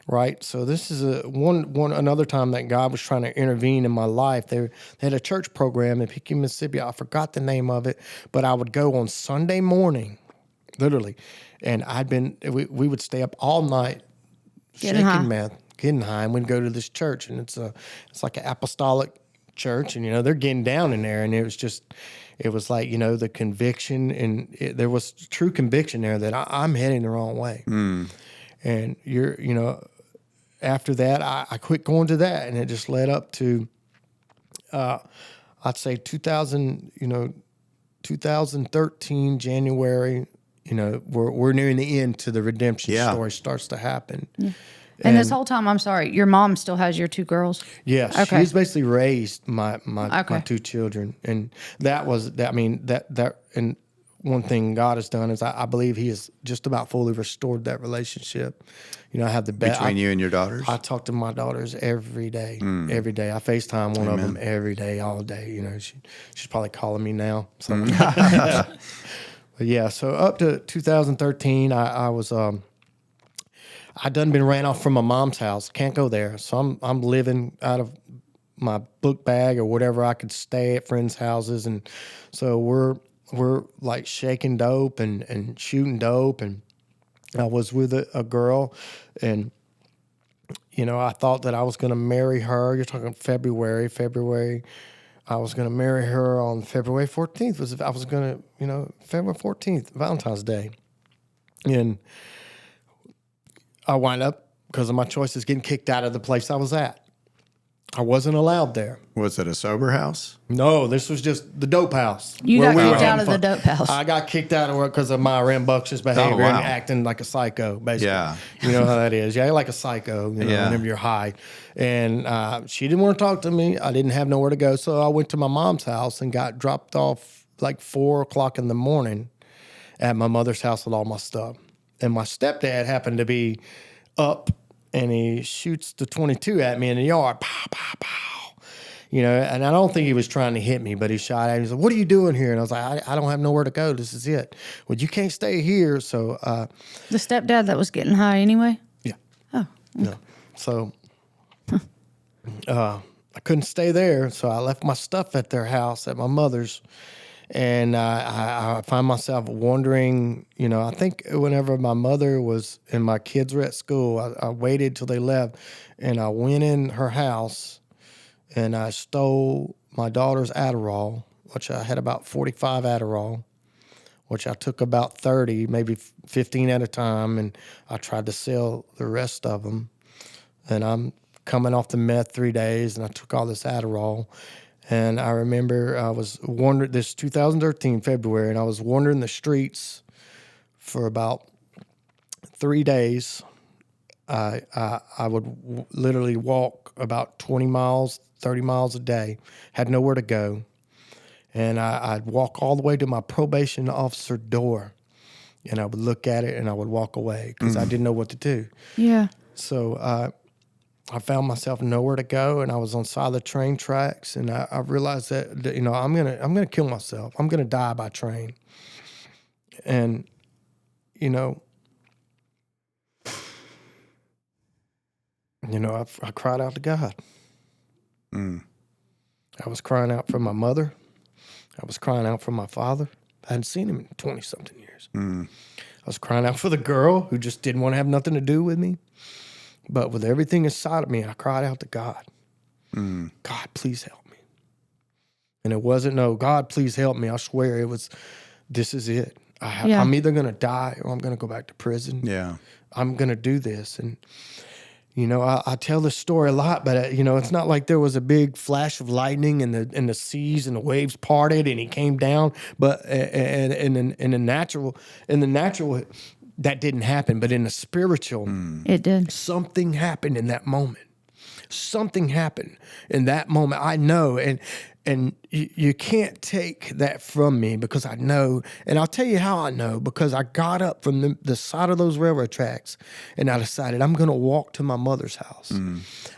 A: Right, so this is another time that God was trying to intervene in my life. They had a church program in Pekin, Mississippi. I forgot the name of it, but I would go on Sunday morning, literally, and we would stay up all night, shaking meth, getting high, and we'd go to this church, and it's like an apostolic church, and they're getting down in there, and it was like the conviction, and there was true conviction there that I'm heading the wrong way, and after that, I quit going to that, and it just led up to, I'd say 2013 January. We're nearing the end to the redemption story starts to happen. Yeah.
E: And this whole time, I'm sorry, your mom still has your two girls?
A: Yes,
E: okay.
A: She's basically raised my two children, and that was that. I mean that and one thing God has done is I believe He has just about fully restored that relationship. I have the best
I: between you and your daughters.
A: I talk to my daughters every day. Every day, I FaceTime one of them every day, all day. She's probably calling me now. So, but yeah. So up to 2013, I was I done been ran off from my mom's house. Can't go there, so I'm living out of my book bag or whatever I could stay at friends' houses, and so we're like shaking dope and shooting dope, and I was with a girl, and I thought that I was going to marry her. You're talking February. I was going to marry her on February 14th. I was going to, February 14th, Valentine's Day, and I wind up, because of my choices, getting kicked out of the place I was at. I wasn't allowed there.
I: Was it a sober house?
A: No, this was just the dope house.
E: You got kicked out of the dope house.
A: I got kicked out of it because of my rambunctious behavior and acting like a psycho, basically.
I: Yeah.
A: You know how that is. Yeah, like a psycho, whenever you're high. And she didn't want to talk to me. I didn't have nowhere to go. So I went to my mom's house and got dropped off like 4 o'clock in the morning at my mother's house with all my stuff. And my stepdad happened to be up, and he shoots the .22 at me in the yard. Pow, pow, pow. And I don't think he was trying to hit me, but he shot at me. He said, "What are you doing here?" And I was like, I don't have nowhere to go. This is it. Well, you can't stay here. So
E: the stepdad that was getting high anyway?
A: Yeah.
E: Oh. Okay.
A: No. So I couldn't stay there. So I left my stuff at their house, at my mother's. And I find myself wondering, I think whenever my mother was and my kids were at school, I waited till they left, and I went in her house, and I stole my daughter's Adderall, which I had about 45 Adderall, which I took about 30, maybe 15 at a time, and I tried to sell the rest of them. And I'm coming off the meth 3 days, and I took all this Adderall. And I remember I was wandering, this 2013 February, and I was wandering the streets for about 3 days. I would literally walk about 20 miles, 30 miles a day, had nowhere to go. And I'd walk all the way to my probation officer door, and I would look at it and I would walk away because I didn't know what to do.
E: Yeah.
A: So I found myself nowhere to go, and I was on side of the train tracks, and I realized that I'm gonna kill myself. I'm gonna die by train. And, you know, I cried out to God. I was crying out for my mother. I was crying out for my father. I hadn't seen him in 20-something years. I was crying out for the girl who just didn't want to have nothing to do with me. But with everything inside of me, I cried out to God. God, please help me. And it wasn't, no, God, please help me. I swear it was, this is it. I'm either going to die or I'm going to go back to prison.
I: Yeah.
A: I'm going to do this. And, you know, I tell this story a lot, but, you know, it's not like there was a big flash of lightning and the seas and the waves parted and he came down. But in the natural, that didn't happen. But in the spiritual,
E: It did.
A: something happened in that moment. Something happened in that moment. I know, and you can't take that from me because I know. And I'll tell you how I know, because I got up from the side of those railroad tracks and I decided I'm going to walk to my mother's house.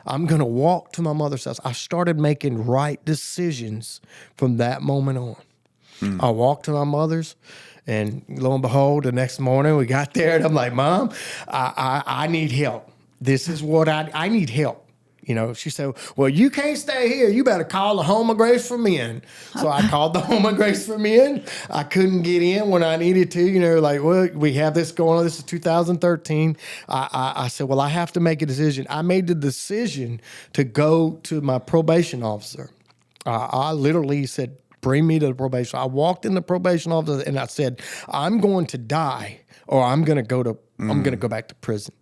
A: I'm going to walk to my mother's house. I started making right decisions from that moment on. I walked to my mother's. And lo and behold, the next morning we got there and I'm like, Mom, I need help. This is what I need help. You know, she said, well, you can't stay here. You better call the Home of Grace for Men. So I called the Home of Grace for Men. I couldn't get in when I needed to. You know, like, well, we have this going on. This is 2013. I said, well, I have to make a decision. I made the decision to go to my probation officer. I literally said, bring me to the probation. I walked in the probation office and I said, I'm going to die or I'm going to go back to prison.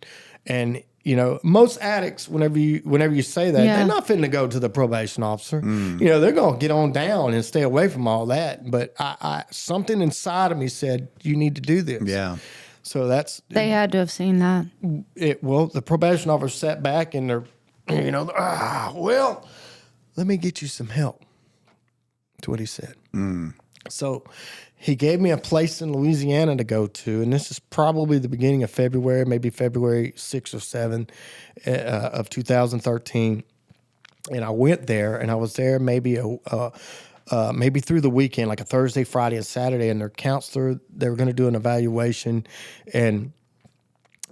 A: And you know, most addicts, whenever you say that, they're not fitting to go to the probation officer. You know, they're going to get on down and stay away from all that. But I something inside of me said, you need to do this. Yeah. So
E: they had to have seen that.
A: Well, the probation officer sat back and they're, you know, well, let me get you some help. That's what he said. So he gave me a place in Louisiana to go to, and this is probably the beginning of February, maybe February 6 or 7 of 2013. And I went there, and I was there maybe maybe through the weekend, like a Thursday, Friday, and Saturday, and their counselor, they were going to do an evaluation, and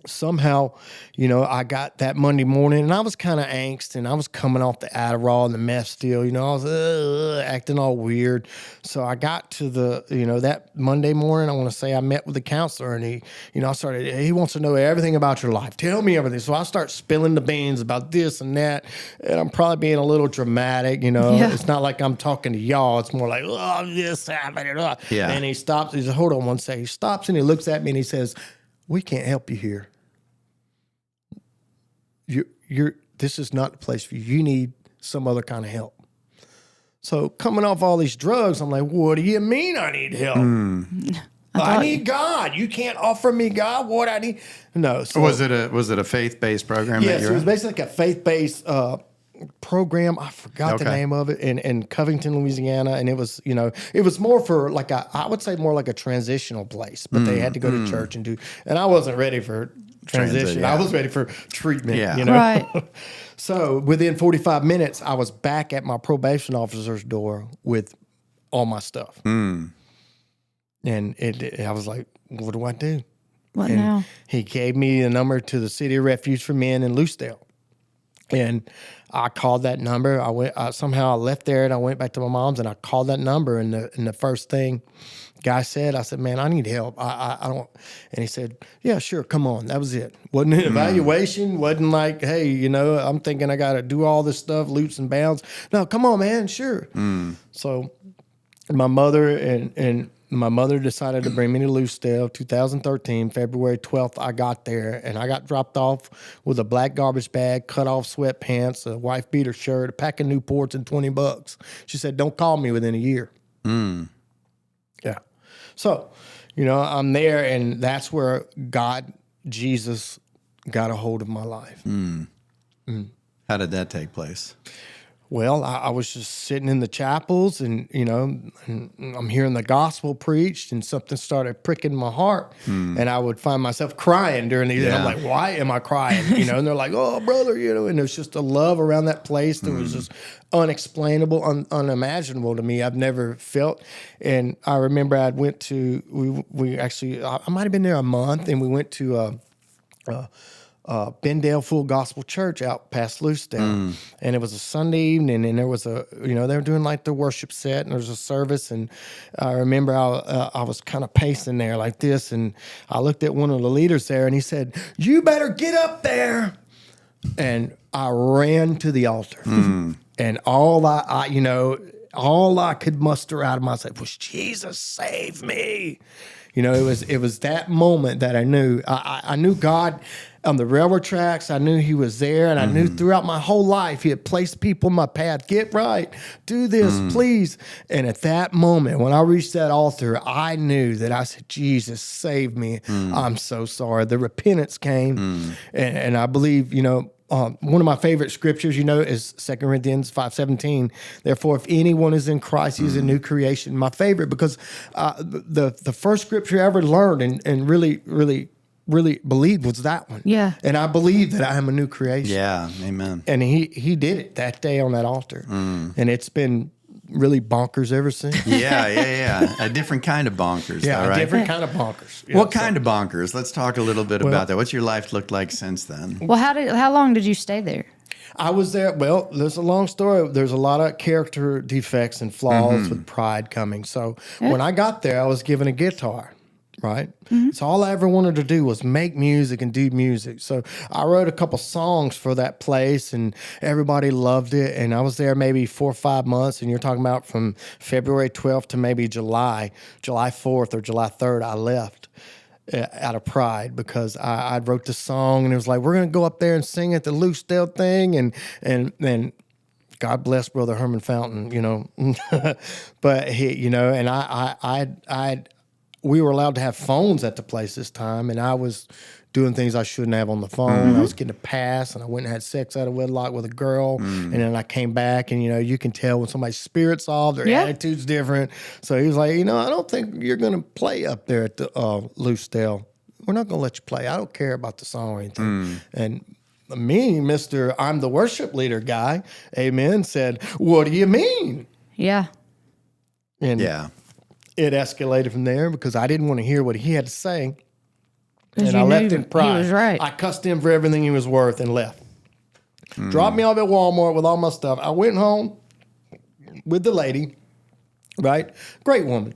A: somehow, you know, I got that Monday morning and I was kind of angst and I was coming off the Adderall and the meth still, you know, I was acting all weird. So I got to that Monday morning, I want to say I met with the counselor and he wants to know everything about your life. Tell me everything. So I start spilling the beans about this and that. And I'm probably being a little dramatic, you know. Yeah. It's not like I'm talking to y'all. It's more like, oh, this happened. Yeah. And he stops. He says, hold on one second. He stops and he looks at me and he says, we can't help you here. This is not the place for you. You need some other kind of help. So coming off all these drugs, I'm like, what do you mean I need help? I need God. You can't offer me God what I need. No. So,
I: was it a faith-based program?
A: Yes, it was basically like a faith-based program. I forgot the name of it in Covington, Louisiana. And it was, you know, it was more for like I would say more like a transitional place, but they had to go to church and I wasn't ready for transition. I was ready for treatment, you know. Right. So within 45 minutes, I was back at my probation officer's door with all my stuff. And I was like, what do I do?
E: What now?
A: He gave me the number to the City of Refuge for Men in Lucedale. And I called that number. Somehow I left there and I went back to my mom's and I called that number. And the first thing guy said, I said, man, I need help. I don't. And he said, yeah, sure. Come on. That was it. Wasn't an evaluation. Wasn't like, hey, you know, I'm thinking I got to do all this stuff, loops and bounds. No, come on, man. Sure. So my mother and my mother decided to bring me to Lucedale, 2013, February 12th. I got there and I got dropped off with a black garbage bag, cut off sweatpants, a wife beater shirt, a pack of Newports, and $20. She said, don't call me within a year. Yeah. So, you know, I'm there and that's where Jesus got a hold of my life.
I: How did that take place?
A: Well, I was just sitting in the chapels and, and I'm hearing the gospel preached and something started pricking my heart. And I would find myself crying during these. And I'm like, why am I crying? And they're like, oh, brother, and there's just a love around that place that was just unexplainable, unimaginable to me. I've never felt. And I remember I went to, we actually, I might have been there a month, and we went to Bendale Full Gospel Church out past Loosedale. And it was a Sunday evening, and there was they were doing like the worship set, and there was a service. And I remember I was kind of pacing there like this, and I looked at one of the leaders there, and he said, "You better get up there." And I ran to the altar. And all I could muster out of myself was, "Jesus, save me." It was that moment that I knew. I knew God on the railroad tracks. I knew He was there, and I knew throughout my whole life He had placed people in my path. Get right, do this, please. And at that moment, when I reached that altar, I knew that I said, "Jesus, save me. I'm so sorry." The repentance came, and I believe, one of my favorite scriptures, is 2 Corinthians 5:17. Therefore, if anyone is in Christ, he's a new creation. My favorite, because the first scripture I ever learned and really believed was that one.
E: Yeah.
A: And I believe that I am a new creation.
I: Yeah, amen.
A: And he did it that day on that altar. And it's been really bonkers ever since.
I: Yeah. A different kind of bonkers.
A: Yeah,
I: though, right?
A: a different kind of bonkers.
I: What kind of bonkers? Let's talk a little bit about that. What's your life looked like since then?
E: Well, how long did you stay there?
A: I was there. Well, there's a long story. There's a lot of character defects and flaws with pride coming. So when I got there, I was given a guitar, right? So all I ever wanted to do was make music and do music. So I wrote a couple songs for that place, and everybody loved it. And I was there maybe 4 or 5 months, and you're talking about from February 12th to maybe July 4th or July 3rd, I left out of pride, because I wrote the song, and it was like, we're going to go up there and sing at the Loosedale thing. And God bless Brother Herman Fountain, but he, and we were allowed to have phones at the place this time, and I was doing things I shouldn't have on the phone. I was getting a pass, and I went and had sex out of wedlock with a girl, and then I came back, and, you can tell when somebody's spirit's off, their attitude's different. So he was like, I don't think you're going to play up there at the Loosedale. We're not going to let you play. I don't care about the song or anything. And me, Mr. I'm the worship leader guy, amen, said, "What do you mean?"
E: Yeah.
A: And it escalated from there, because I didn't want to hear what he had to say. And I left in pride.
E: He was right.
A: I cussed him for everything he was worth and left. Dropped me off at Walmart with all my stuff. I went home with the lady, right? Great woman.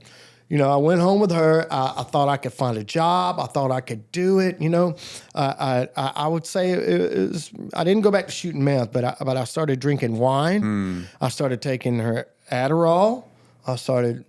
A: I went home with her. I thought I could find a job. I thought I could do it. I would say it was, I didn't go back to shooting meth, but I started drinking wine. I started taking her Adderall. I started,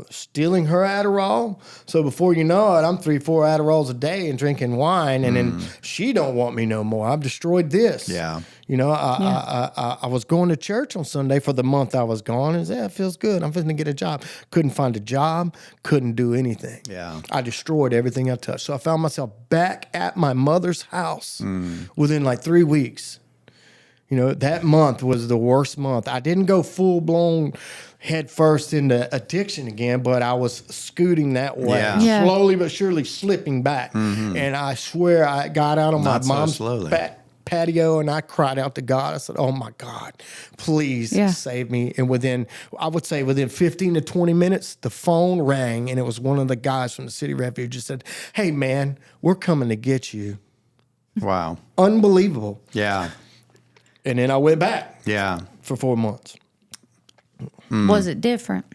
A: stealing her Adderall. So before you know it, I'm 3-4 Adderalls a day and drinking wine, and then she don't want me no more. I've destroyed this.
I: Yeah.
A: I was going to church on Sunday for the month I was gone, and it feels good. I'm fixing to get a job. Couldn't find a job. Couldn't do anything.
I: Yeah.
A: I destroyed everything I touched. So I found myself back at my mother's house within like 3 weeks. That month was the worst month. I didn't go full blown head first into addiction again, but I was scooting that way, slowly but surely slipping back. And I swear I got out on my mom's back patio, and I cried out to God. I said, "Oh my God, please save me." And within 15 to 20 minutes, the phone rang, and it was one of the guys from the City Refuge. Just said, "Hey man, we're coming to get you."
I: Wow.
A: Unbelievable.
I: Yeah.
A: And then I went back.
I: Yeah.
A: For 4 months.
E: Was it different?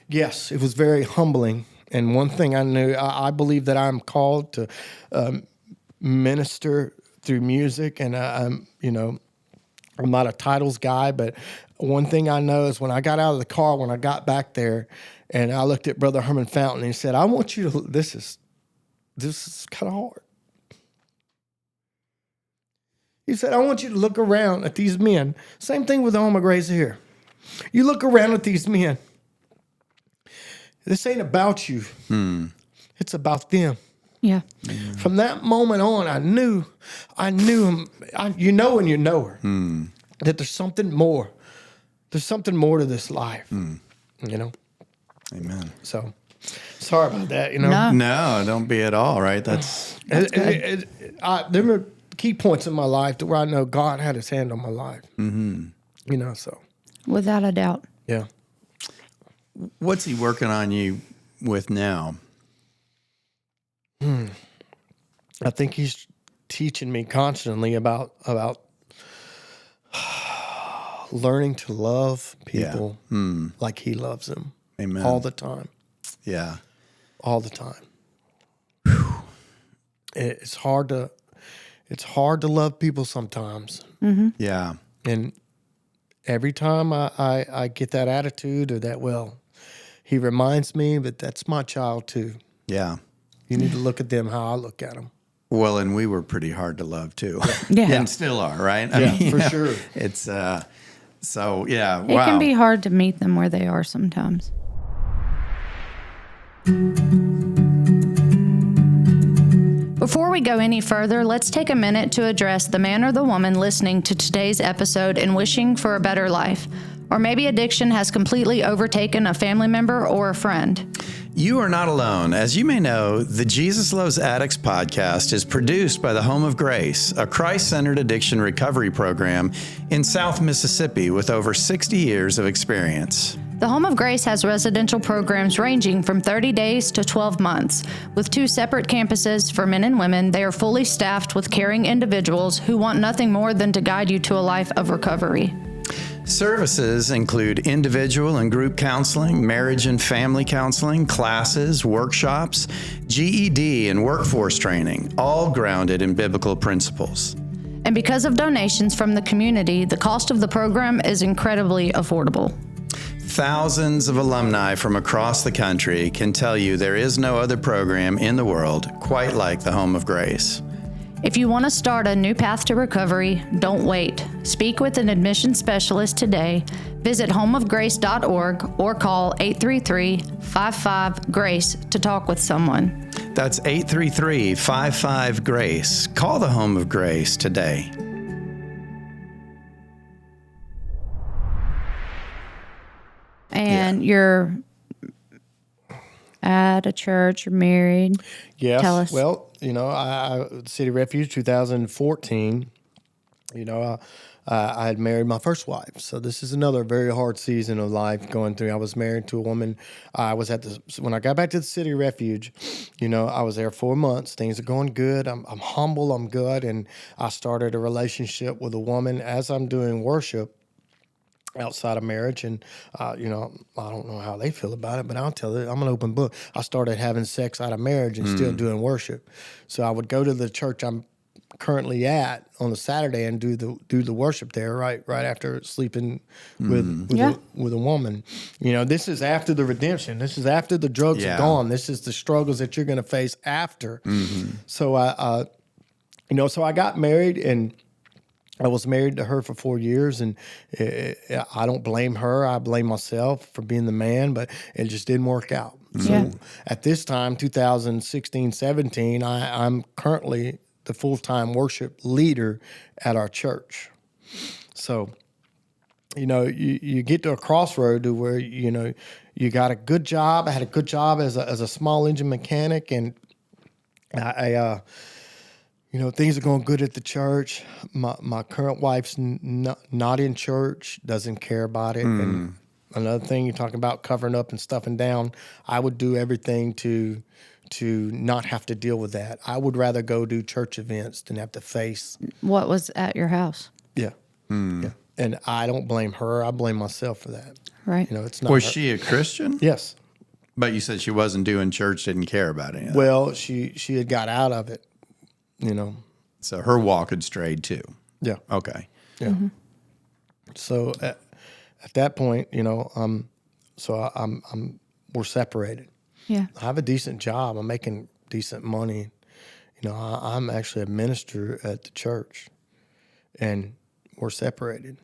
A: Yes, it was very humbling. And one thing I knew, I believe that I'm called to minister through music, and I'm not a titles guy, but one thing I know is when I got out of the car, when I got back there, and I looked at Brother Herman Fountain, and he said, "I want you to. This is kind of hard." He said, "I want you to look around at these men." Same thing with the home of grace here. You look around at these men. This ain't about you. It's about them.
E: Yeah.
A: From that moment on, I knew him. When you know her, that there's something more there's something more to this life, you know?
I: Amen.
A: So sorry about that, you know?
I: No, don't be at all, right? That's
A: there were key points in my life to where I know God had his hand on my life, you know, so.
E: Without a doubt.
A: Yeah.
I: What's he working on you with now?
A: I think he's teaching me constantly about learning to love people like he loves them.
I: Amen.
A: All the time.
I: Yeah.
A: All the time. It's hard to love people sometimes.
I: Yeah.
A: And every time I get that attitude or that, well, he reminds me that that's my child too.
I: Yeah.
A: You need to look at them how I look at them.
I: Well, and we were pretty hard to love too.
E: Yeah.
I: And still are, right?
A: For sure.
I: It's, so yeah.
E: It
I: Wow.
E: can be hard to meet them where they are sometimes. Before we go any further, let's take a minute to address the man or the woman listening to today's episode and wishing for a better life. Or maybe addiction has completely overtaken a family member or a friend.
I: You are not alone. As you may know, the Jesus Loves Addicts podcast is produced by the Home of Grace, a Christ-centered addiction recovery program in South Mississippi with over 60 years of experience.
E: The Home of Grace has residential programs ranging from 30 days to 12 months. With 2 separate campuses for men and women, they are fully staffed with caring individuals who want nothing more than to guide you to a life of recovery.
I: Services include individual and group counseling, marriage and family counseling, classes, workshops, GED, and workforce training, all grounded in biblical principles.
E: And because of donations from the community, the cost of the program is incredibly affordable.
I: Thousands of alumni from across the country can tell you there is no other program in the world quite like the Home of Grace.
E: If you want to start a new path to recovery, don't wait. Speak with an admission specialist today. Visit homeofgrace.org or call 833-55-GRACE to talk with someone.
I: That's 833-55-GRACE. Call the Home of Grace today.
E: And you're at a church, you're married.
A: Yes.
E: Tell us.
A: Well, you know, I City Refuge 2014, you know, I had married my first wife. So this is another very hard season of life going through. I was married to a woman. When I got back to the City Refuge, you know, I was there 4 months. Things are going good. I'm humble. I'm good. And I started a relationship with a woman as I'm doing worship outside of marriage, and you know, I don't know how they feel about it, but I'll tell you, I'm an open book. I started having sex out of marriage and still doing worship. So I would go to the church I'm currently at on a Saturday and do the worship there right after sleeping with a woman. You know, this is after the redemption. This is after the drugs are gone. This is the struggles that you're going to face after. So I got married, and I was married to her for 4 years, and I don't blame her. I blame myself for being the man, but it just didn't work out. So at this time, 2016, 17, I'm currently the full-time worship leader at our church. So, you know, you get to a crossroad to where, you know, you got a good job. I had a good job as a small engine mechanic, and you know, things are going good at the church. My current wife's not in church, doesn't care about it. And another thing, you're talking about covering up and stuffing down. I would do everything to not have to deal with that. I would rather go do church events than have to face.
E: What was at your house?
A: Yeah. Yeah. And I don't blame her. I blame myself for that.
E: Right.
A: You know, it's not.
I: Was
A: her.
I: she a Christian?
A: Yes.
I: But you said she wasn't doing church, didn't care about it.
A: Well, she had got out of it. You know,
I: so her walk had strayed too.
A: Yeah.
I: Okay.
A: Yeah. So at that point, you know, we're separated.
E: Yeah.
A: I have a decent job. I'm making decent money. You know, I'm actually a minister at the church, and we're separated.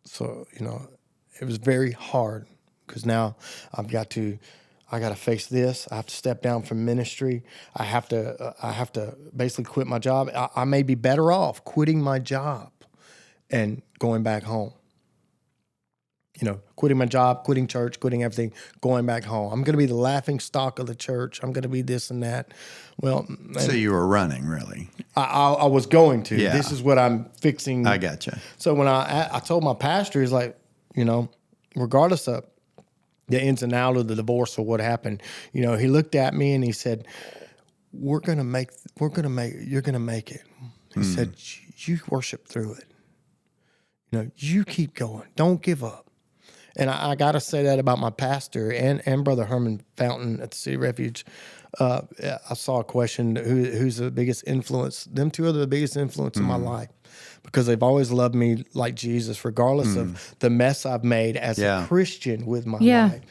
A: So, you know, it was very hard because now I got to face this. I have to step down from ministry. I have to basically quit my job. I may be better off quitting my job and going back home. quitting my job, quitting church, quitting everything, going back home. I'm going to be the laughing stock of the church. I'm going to be this and that. Well,
I: so you were running, really?
A: I was going to.
I: Yeah.
A: This is what I'm fixing.
I: I gotcha.
A: So when I told my pastor, he's like, regardless of the ins and outs of the divorce or what happened, he looked at me and he said, you're going to make it. He said, you worship through it. You keep going. Don't give up. And I got to say that about my pastor and Brother Herman Fountain at the City Refuge. I saw a question, who's the biggest influence? Them two are the biggest influence in my life because they've always loved me like Jesus, regardless of the mess I've made as a Christian with my life.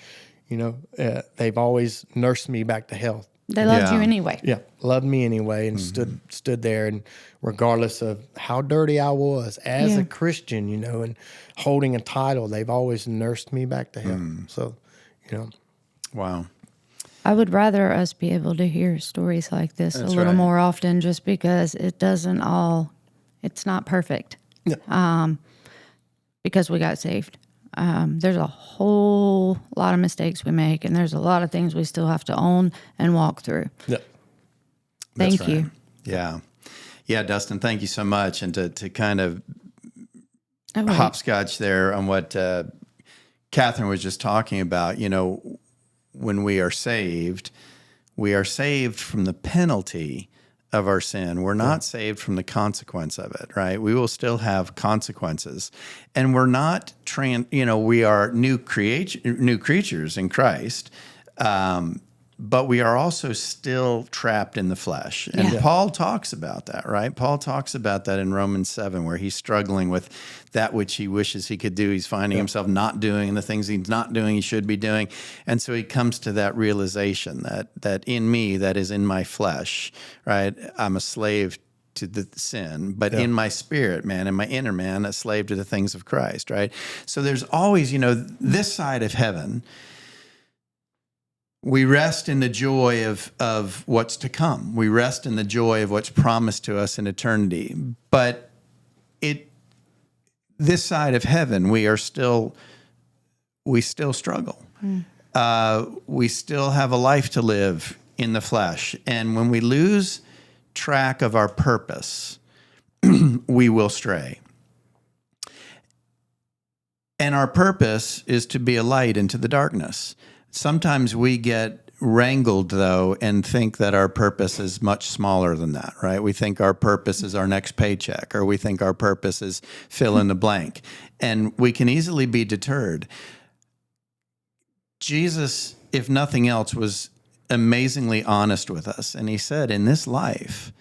A: They've always nursed me back to health.
E: They loved you anyway.
A: Yeah, loved me anyway and stood there. And regardless of how dirty I was as a Christian, and holding a title, they've always nursed me back to health. So,
I: Wow.
E: I would rather us be able to hear stories like this
I: That's
E: a little
I: right.
E: more often just because it's not perfect.
A: Yeah.
E: Because we got saved. There's a whole lot of mistakes we make, and there's a lot of things we still have to own and walk through.
A: Yeah.
E: Thank
I: That's
E: you.
I: right. Yeah. Yeah, Dustin, thank you so much. And to kind of hopscotch there on what Kathryn was just talking about, when we are saved from the penalty of our sin. We're not saved from the consequence of it, right? We will still have consequences. And we're not we are new creatures in Christ. But we are also still trapped in the flesh. And Paul talks about that, right? Paul talks about that in Romans 7, where he's struggling with that which he wishes he could do. He's finding himself not doing, and the things he's not doing, he should be doing. And so he comes to that realization that in me, that is in my flesh, right? I'm a slave to the sin, but in my spirit, man, in my inner man, a slave to the things of Christ, right? So there's always, this side of heaven, we rest in the joy of what's to come. We rest in the joy of what's promised to us in eternity. But this side of heaven, we still struggle. We still have a life to live in the flesh. And when we lose track of our purpose, we will stray. And our purpose is to be a light into the darkness. Sometimes we get wrangled, though, and think that our purpose is much smaller than that, right? We think our purpose is our next paycheck, or we think our purpose is fill in the blank. And we can easily be deterred. Jesus, if nothing else, was amazingly honest with us. And he said, in this life,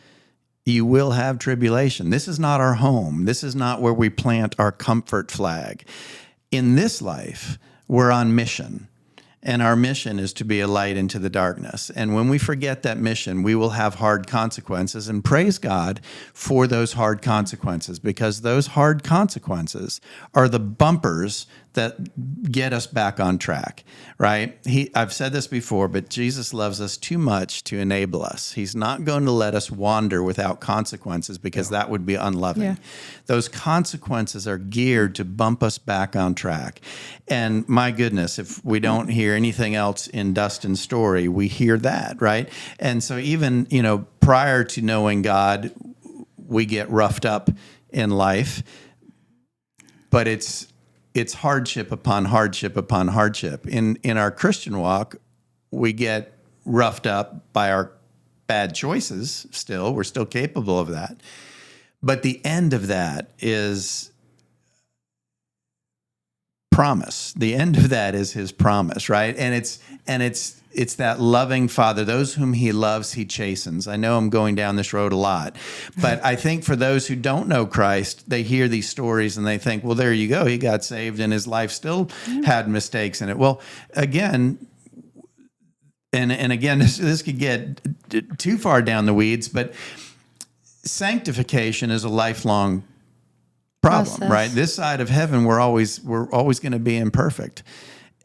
I: you will have tribulation. This is not our home. This is not where we plant our comfort flag. In this life, we're on mission. And our mission is to be a light into the darkness. And when we forget that mission, we will have hard consequences. And praise God for those hard consequences, because those hard consequences are the bumpers that get us back on track, right? I've said this before, but Jesus loves us too much to enable us. He's not going to let us wander without consequences, because that would be unloving. Yeah. Those consequences are geared to bump us back on track. And my goodness, if we don't hear anything else in Dustin's story, we hear that, right? And so even, prior to knowing God, we get roughed up in life, but it's hardship upon hardship upon hardship. In our Christian walk, we get roughed up by our bad choices still. We're still capable of that. But the end of that is promise. The end of that is his promise, right? And it's that loving Father. Those whom he loves, he chastens. I know I'm going down this road a lot, but I think for those who don't know Christ, they hear these stories and they think, well, there you go. He got saved and his life still had mistakes in it. Well, again, and again, this could get too far down the weeds, but sanctification is a lifelong problem, right? This side of heaven, we're always going to be imperfect.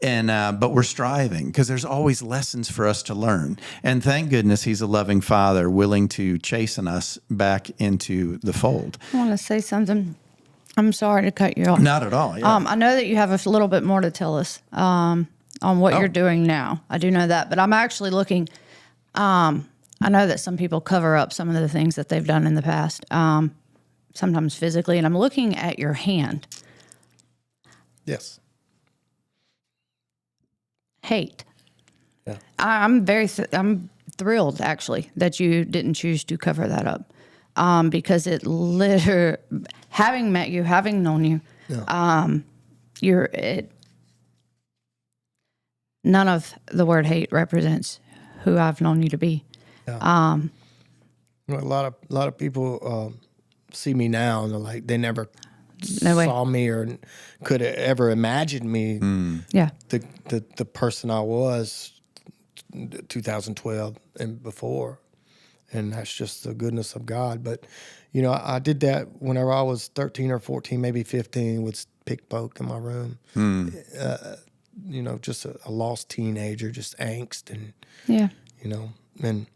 I: But we're striving, because there's always lessons for us to learn. And thank goodness he's a loving Father willing to chasten us back into the fold.
E: I want to say something. I'm sorry to cut you off.
I: Not at all. Yeah.
E: I know that you have a little bit more to tell us on what you're doing now. I do know that, but I'm actually looking. I know that some people cover up some of the things that they've done in the past, sometimes physically, and I'm looking at your hand.
A: Yes.
E: Hate.
A: Yeah.
E: I'm I'm thrilled actually that you didn't choose to cover that up, because it literally, having met you, having known you, none of the word hate represents who I've known you to be.
A: Yeah. A lot of people see me now and they're like, they never saw me or could have ever imagined me.
E: Yeah.
A: The person I was 2012 and before. And that's just the goodness of God. But, you know, I did that whenever I was 13 or 14, maybe 15, with pick poke in my room. You know, just a lost teenager, just angst and, you know, and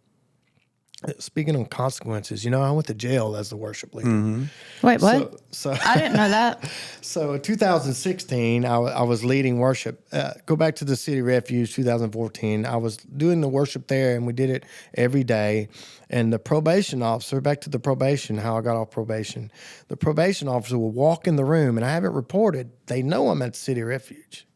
A: speaking of consequences, you know, I went to jail as the worship leader.
E: Wait, what?
A: So
E: I didn't know that.
A: So in 2016, I was leading worship. Go back to the City Refuge, 2014. I was doing the worship there, and we did it every day. And the probation officer, back to the probation, how I got off probation, the probation officer would walk in the room, and I haven't reported. They know I'm at the City Refuge.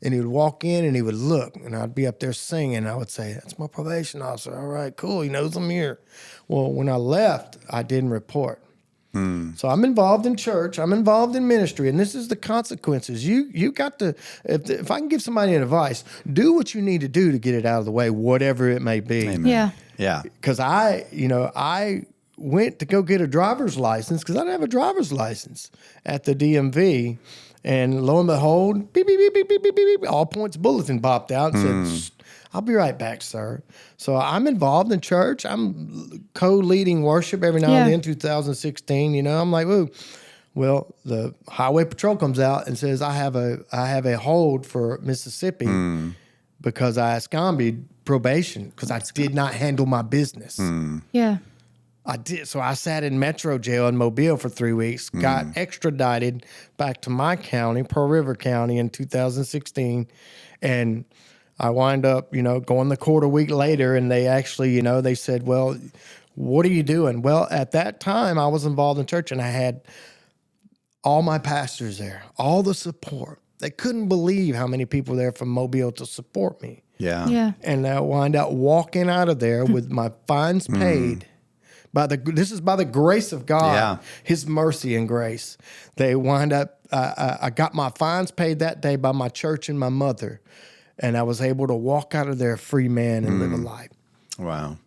A: And he would walk in and he would look, and I'd be up there singing. And I would say, "That's my probation officer. All right, cool. He knows I'm here." Well, when I left, I didn't report. So I'm involved in church. I'm involved in ministry, and this is the consequences. You got to, if I can give somebody advice, do what you need to do to get it out of the way, whatever it may be.
I: Amen.
E: Yeah.
A: Because I went to go get a driver's license because I didn't have a driver's license at the DMV. And lo and behold, beep, beep, beep, beep, beep, beep, beep, all points bulletin popped out and said, "I'll be right back, sir." So I'm involved in church. I'm co-leading worship every now and then, 2016. You know, I'm like, ooh. Well, the highway patrol comes out and says, I have a hold for Mississippi because I absconded probation because I did not handle my business.
E: Yeah.
A: I did. So I sat in Metro Jail in Mobile for 3 weeks, got extradited back to my county, Pearl River County, in 2016. And I wind up, you know, going to court a week later, and they actually, you know, they said, "Well, what are you doing?" Well, at that time, I was involved in church, and I had all my pastors there, all the support. They couldn't believe how many people were there from Mobile to support me.
E: Yeah.
A: And I wind up walking out of there with my fines paid. This is by the grace of God, His mercy and grace. They wind up, I got my fines paid that day by my church and my mother, and I was able to walk out of there a free man and live a life.
I: Wow.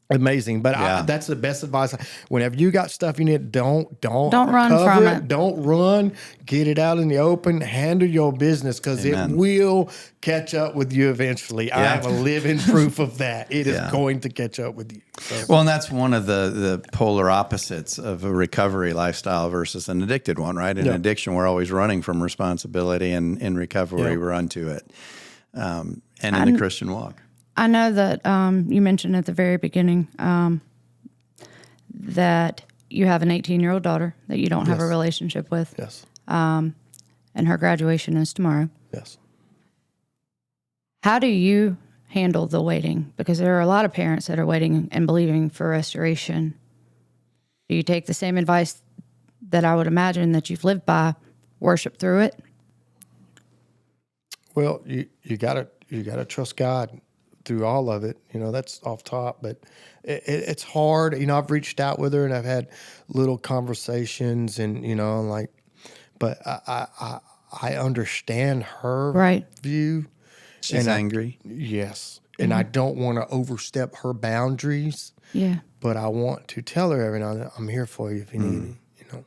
A: Amazing. But that's the best advice. Whenever you got stuff you need, don't
E: run from it.
A: Don't run. Get it out in the open. Handle your business because it will catch up with you eventually. I have a living proof of that. It is going to catch up with you. So.
I: Well, and that's one of the polar opposites of a recovery lifestyle versus an addicted one, right? In addiction, we're always running from responsibility, and in recovery, we're unto it. And in the Christian walk.
E: I know that you mentioned at the very beginning that you have an 18-year-old daughter that you don't have a relationship with.
A: Yes.
E: And her graduation is tomorrow.
A: Yes.
E: How do you handle the waiting? Because there are a lot of parents that are waiting and believing for restoration. Do you take the same advice that I would imagine that you've lived by, worship through it?
A: Well, you gotta trust God through all of it. You know, that's off top, but it's hard. You know, I've reached out with her and I've had little conversations, and you know, like, but I understand her view.
I: She's angry.
A: Yes, and I don't want to overstep her boundaries.
E: Yeah,
A: but I want to tell her every now and then, I'm here for you if you need me. You know,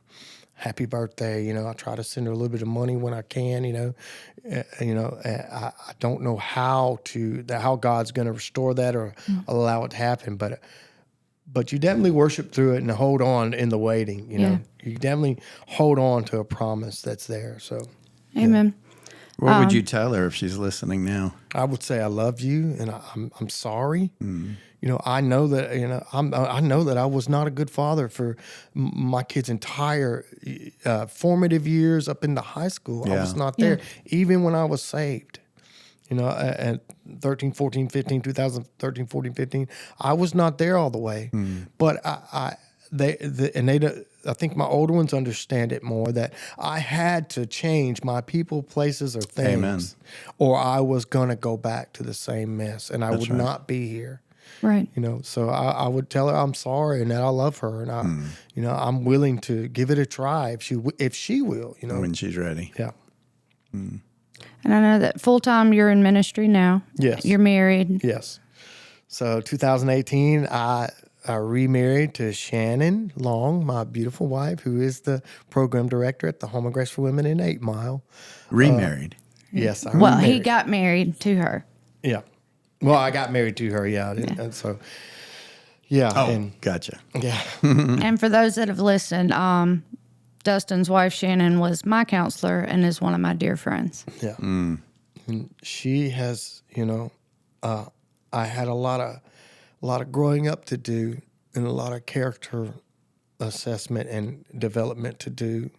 A: happy birthday. You know, I try to send her a little bit of money when I can. You know, I don't know how God's going to restore that or allow it to happen, but you definitely worship through it and hold on in the waiting. You know, you definitely hold on to a promise that's there. So,
E: amen.
I: What would you tell her if she's listening now?
A: I would say I love you and I'm sorry. You I know that, I know that I was not a good father for my kids' entire formative years up into high school. I was not there, even when I was saved. At 13, 14, 15, 2013, 14, 15, I was not there all the way. But I think my older ones understand it more, that I had to change my people, places, or things, or I was going to go back to the same mess, and I would not be here.
E: Right.
A: So I would tell her I'm sorry and that I love her, and I'm willing to give it a try if she will.
I: When she's ready.
A: Yeah.
E: And I know that full time you're in ministry now.
A: Yes.
E: You're married.
A: Yes. So 2018, I remarried to Shannon Long, my beautiful wife, who is the program director at the Home of Grace for Women in 8 Mile.
I: Remarried.
A: Yes.
E: Well, he got married to her.
A: Yeah. Well, I got married to her. Yeah. And so,
I: gotcha.
A: Yeah.
E: And for those that have listened, Dustin's wife, Shannon, was my counselor and is one of my dear friends.
A: Yeah. And she has, I had a lot of growing up to do and a lot of character assessment and development to do,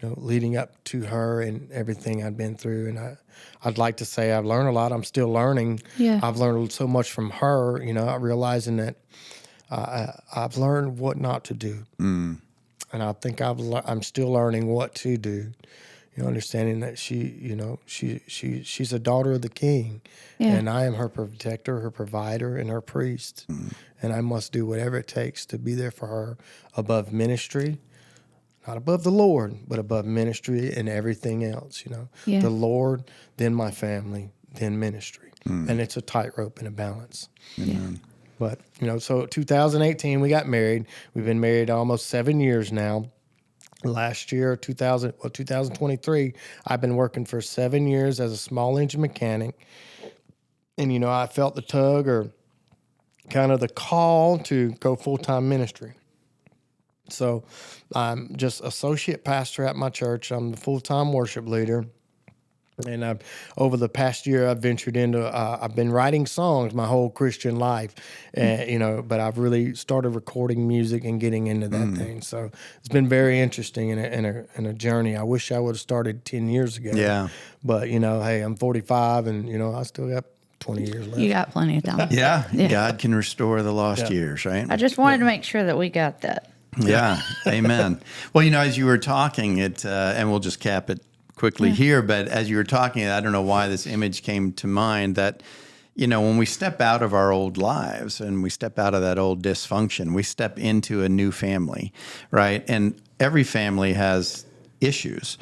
A: leading up to her and everything I'd been through. And I'd like to say I've learned a lot. I'm still learning.
E: Yeah.
A: I've learned so much from her, realizing that I've learned what not to do. And I think I'm still learning what to do. Understanding that she's a daughter of the King, and I am her protector, her provider, and her priest, and I must do whatever it takes to be there for her above ministry, not above the Lord, but above ministry and everything else. The Lord, then my family, then ministry, and it's a tightrope and a balance.
I: Amen.
A: But, so 2018, we got married. We've been married almost 7 years now. Last year, 2023, I've been working for 7 years as a small engine mechanic. And, I felt the tug or kind of the call to go full-time ministry. So I'm just associate pastor at my church. I'm the full-time worship leader. And over the past year, I've ventured into, I've been writing songs my whole Christian life, but I've really started recording music and getting into that thing. So it's been very interesting in a journey. I wish I would have started 10 years ago.
I: Yeah.
A: But, hey, I'm 45 and, I still got 20 years left.
E: You got plenty of time.
I: Yeah. God can restore the lost years, right?
E: I just wanted to make sure that we got that.
I: Yeah. Amen. Well, as you were talking, and we'll just cap it quickly here, but as you were talking, I don't know why this image came to mind that, when we step out of our old lives and we step out of that old dysfunction, we step into a new family, right? And every family has issues.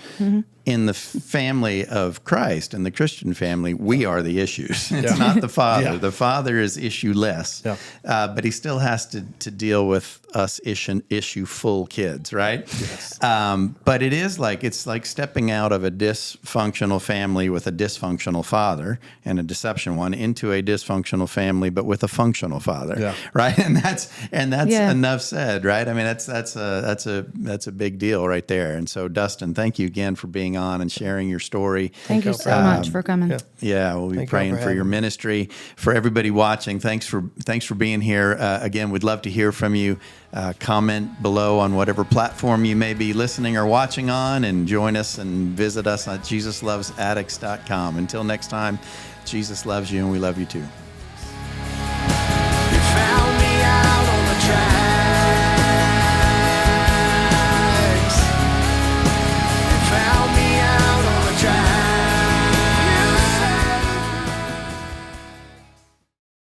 I: In the family of Christ, in the Christian family, we are the issues. It's not the Father. The Father is issue-less, but he still has to deal with us issue-full kids, right?
A: Yes.
I: But it's like stepping out of a dysfunctional family with a dysfunctional father and a deception one into a dysfunctional family, but with a functional father, right? And that's enough said, right? I mean, that's a big deal right there. And so, Dustin, thank you again for being on and sharing your story.
E: Thank you so much for coming.
I: Yeah, we'll be praying for your ministry. For everybody watching, thanks for being here. Again, we'd love to hear from you. Comment below on whatever platform you may be listening or watching on, and join us and visit us at JesusLovesAddicts.com. Until next time, Jesus loves you and we love you too.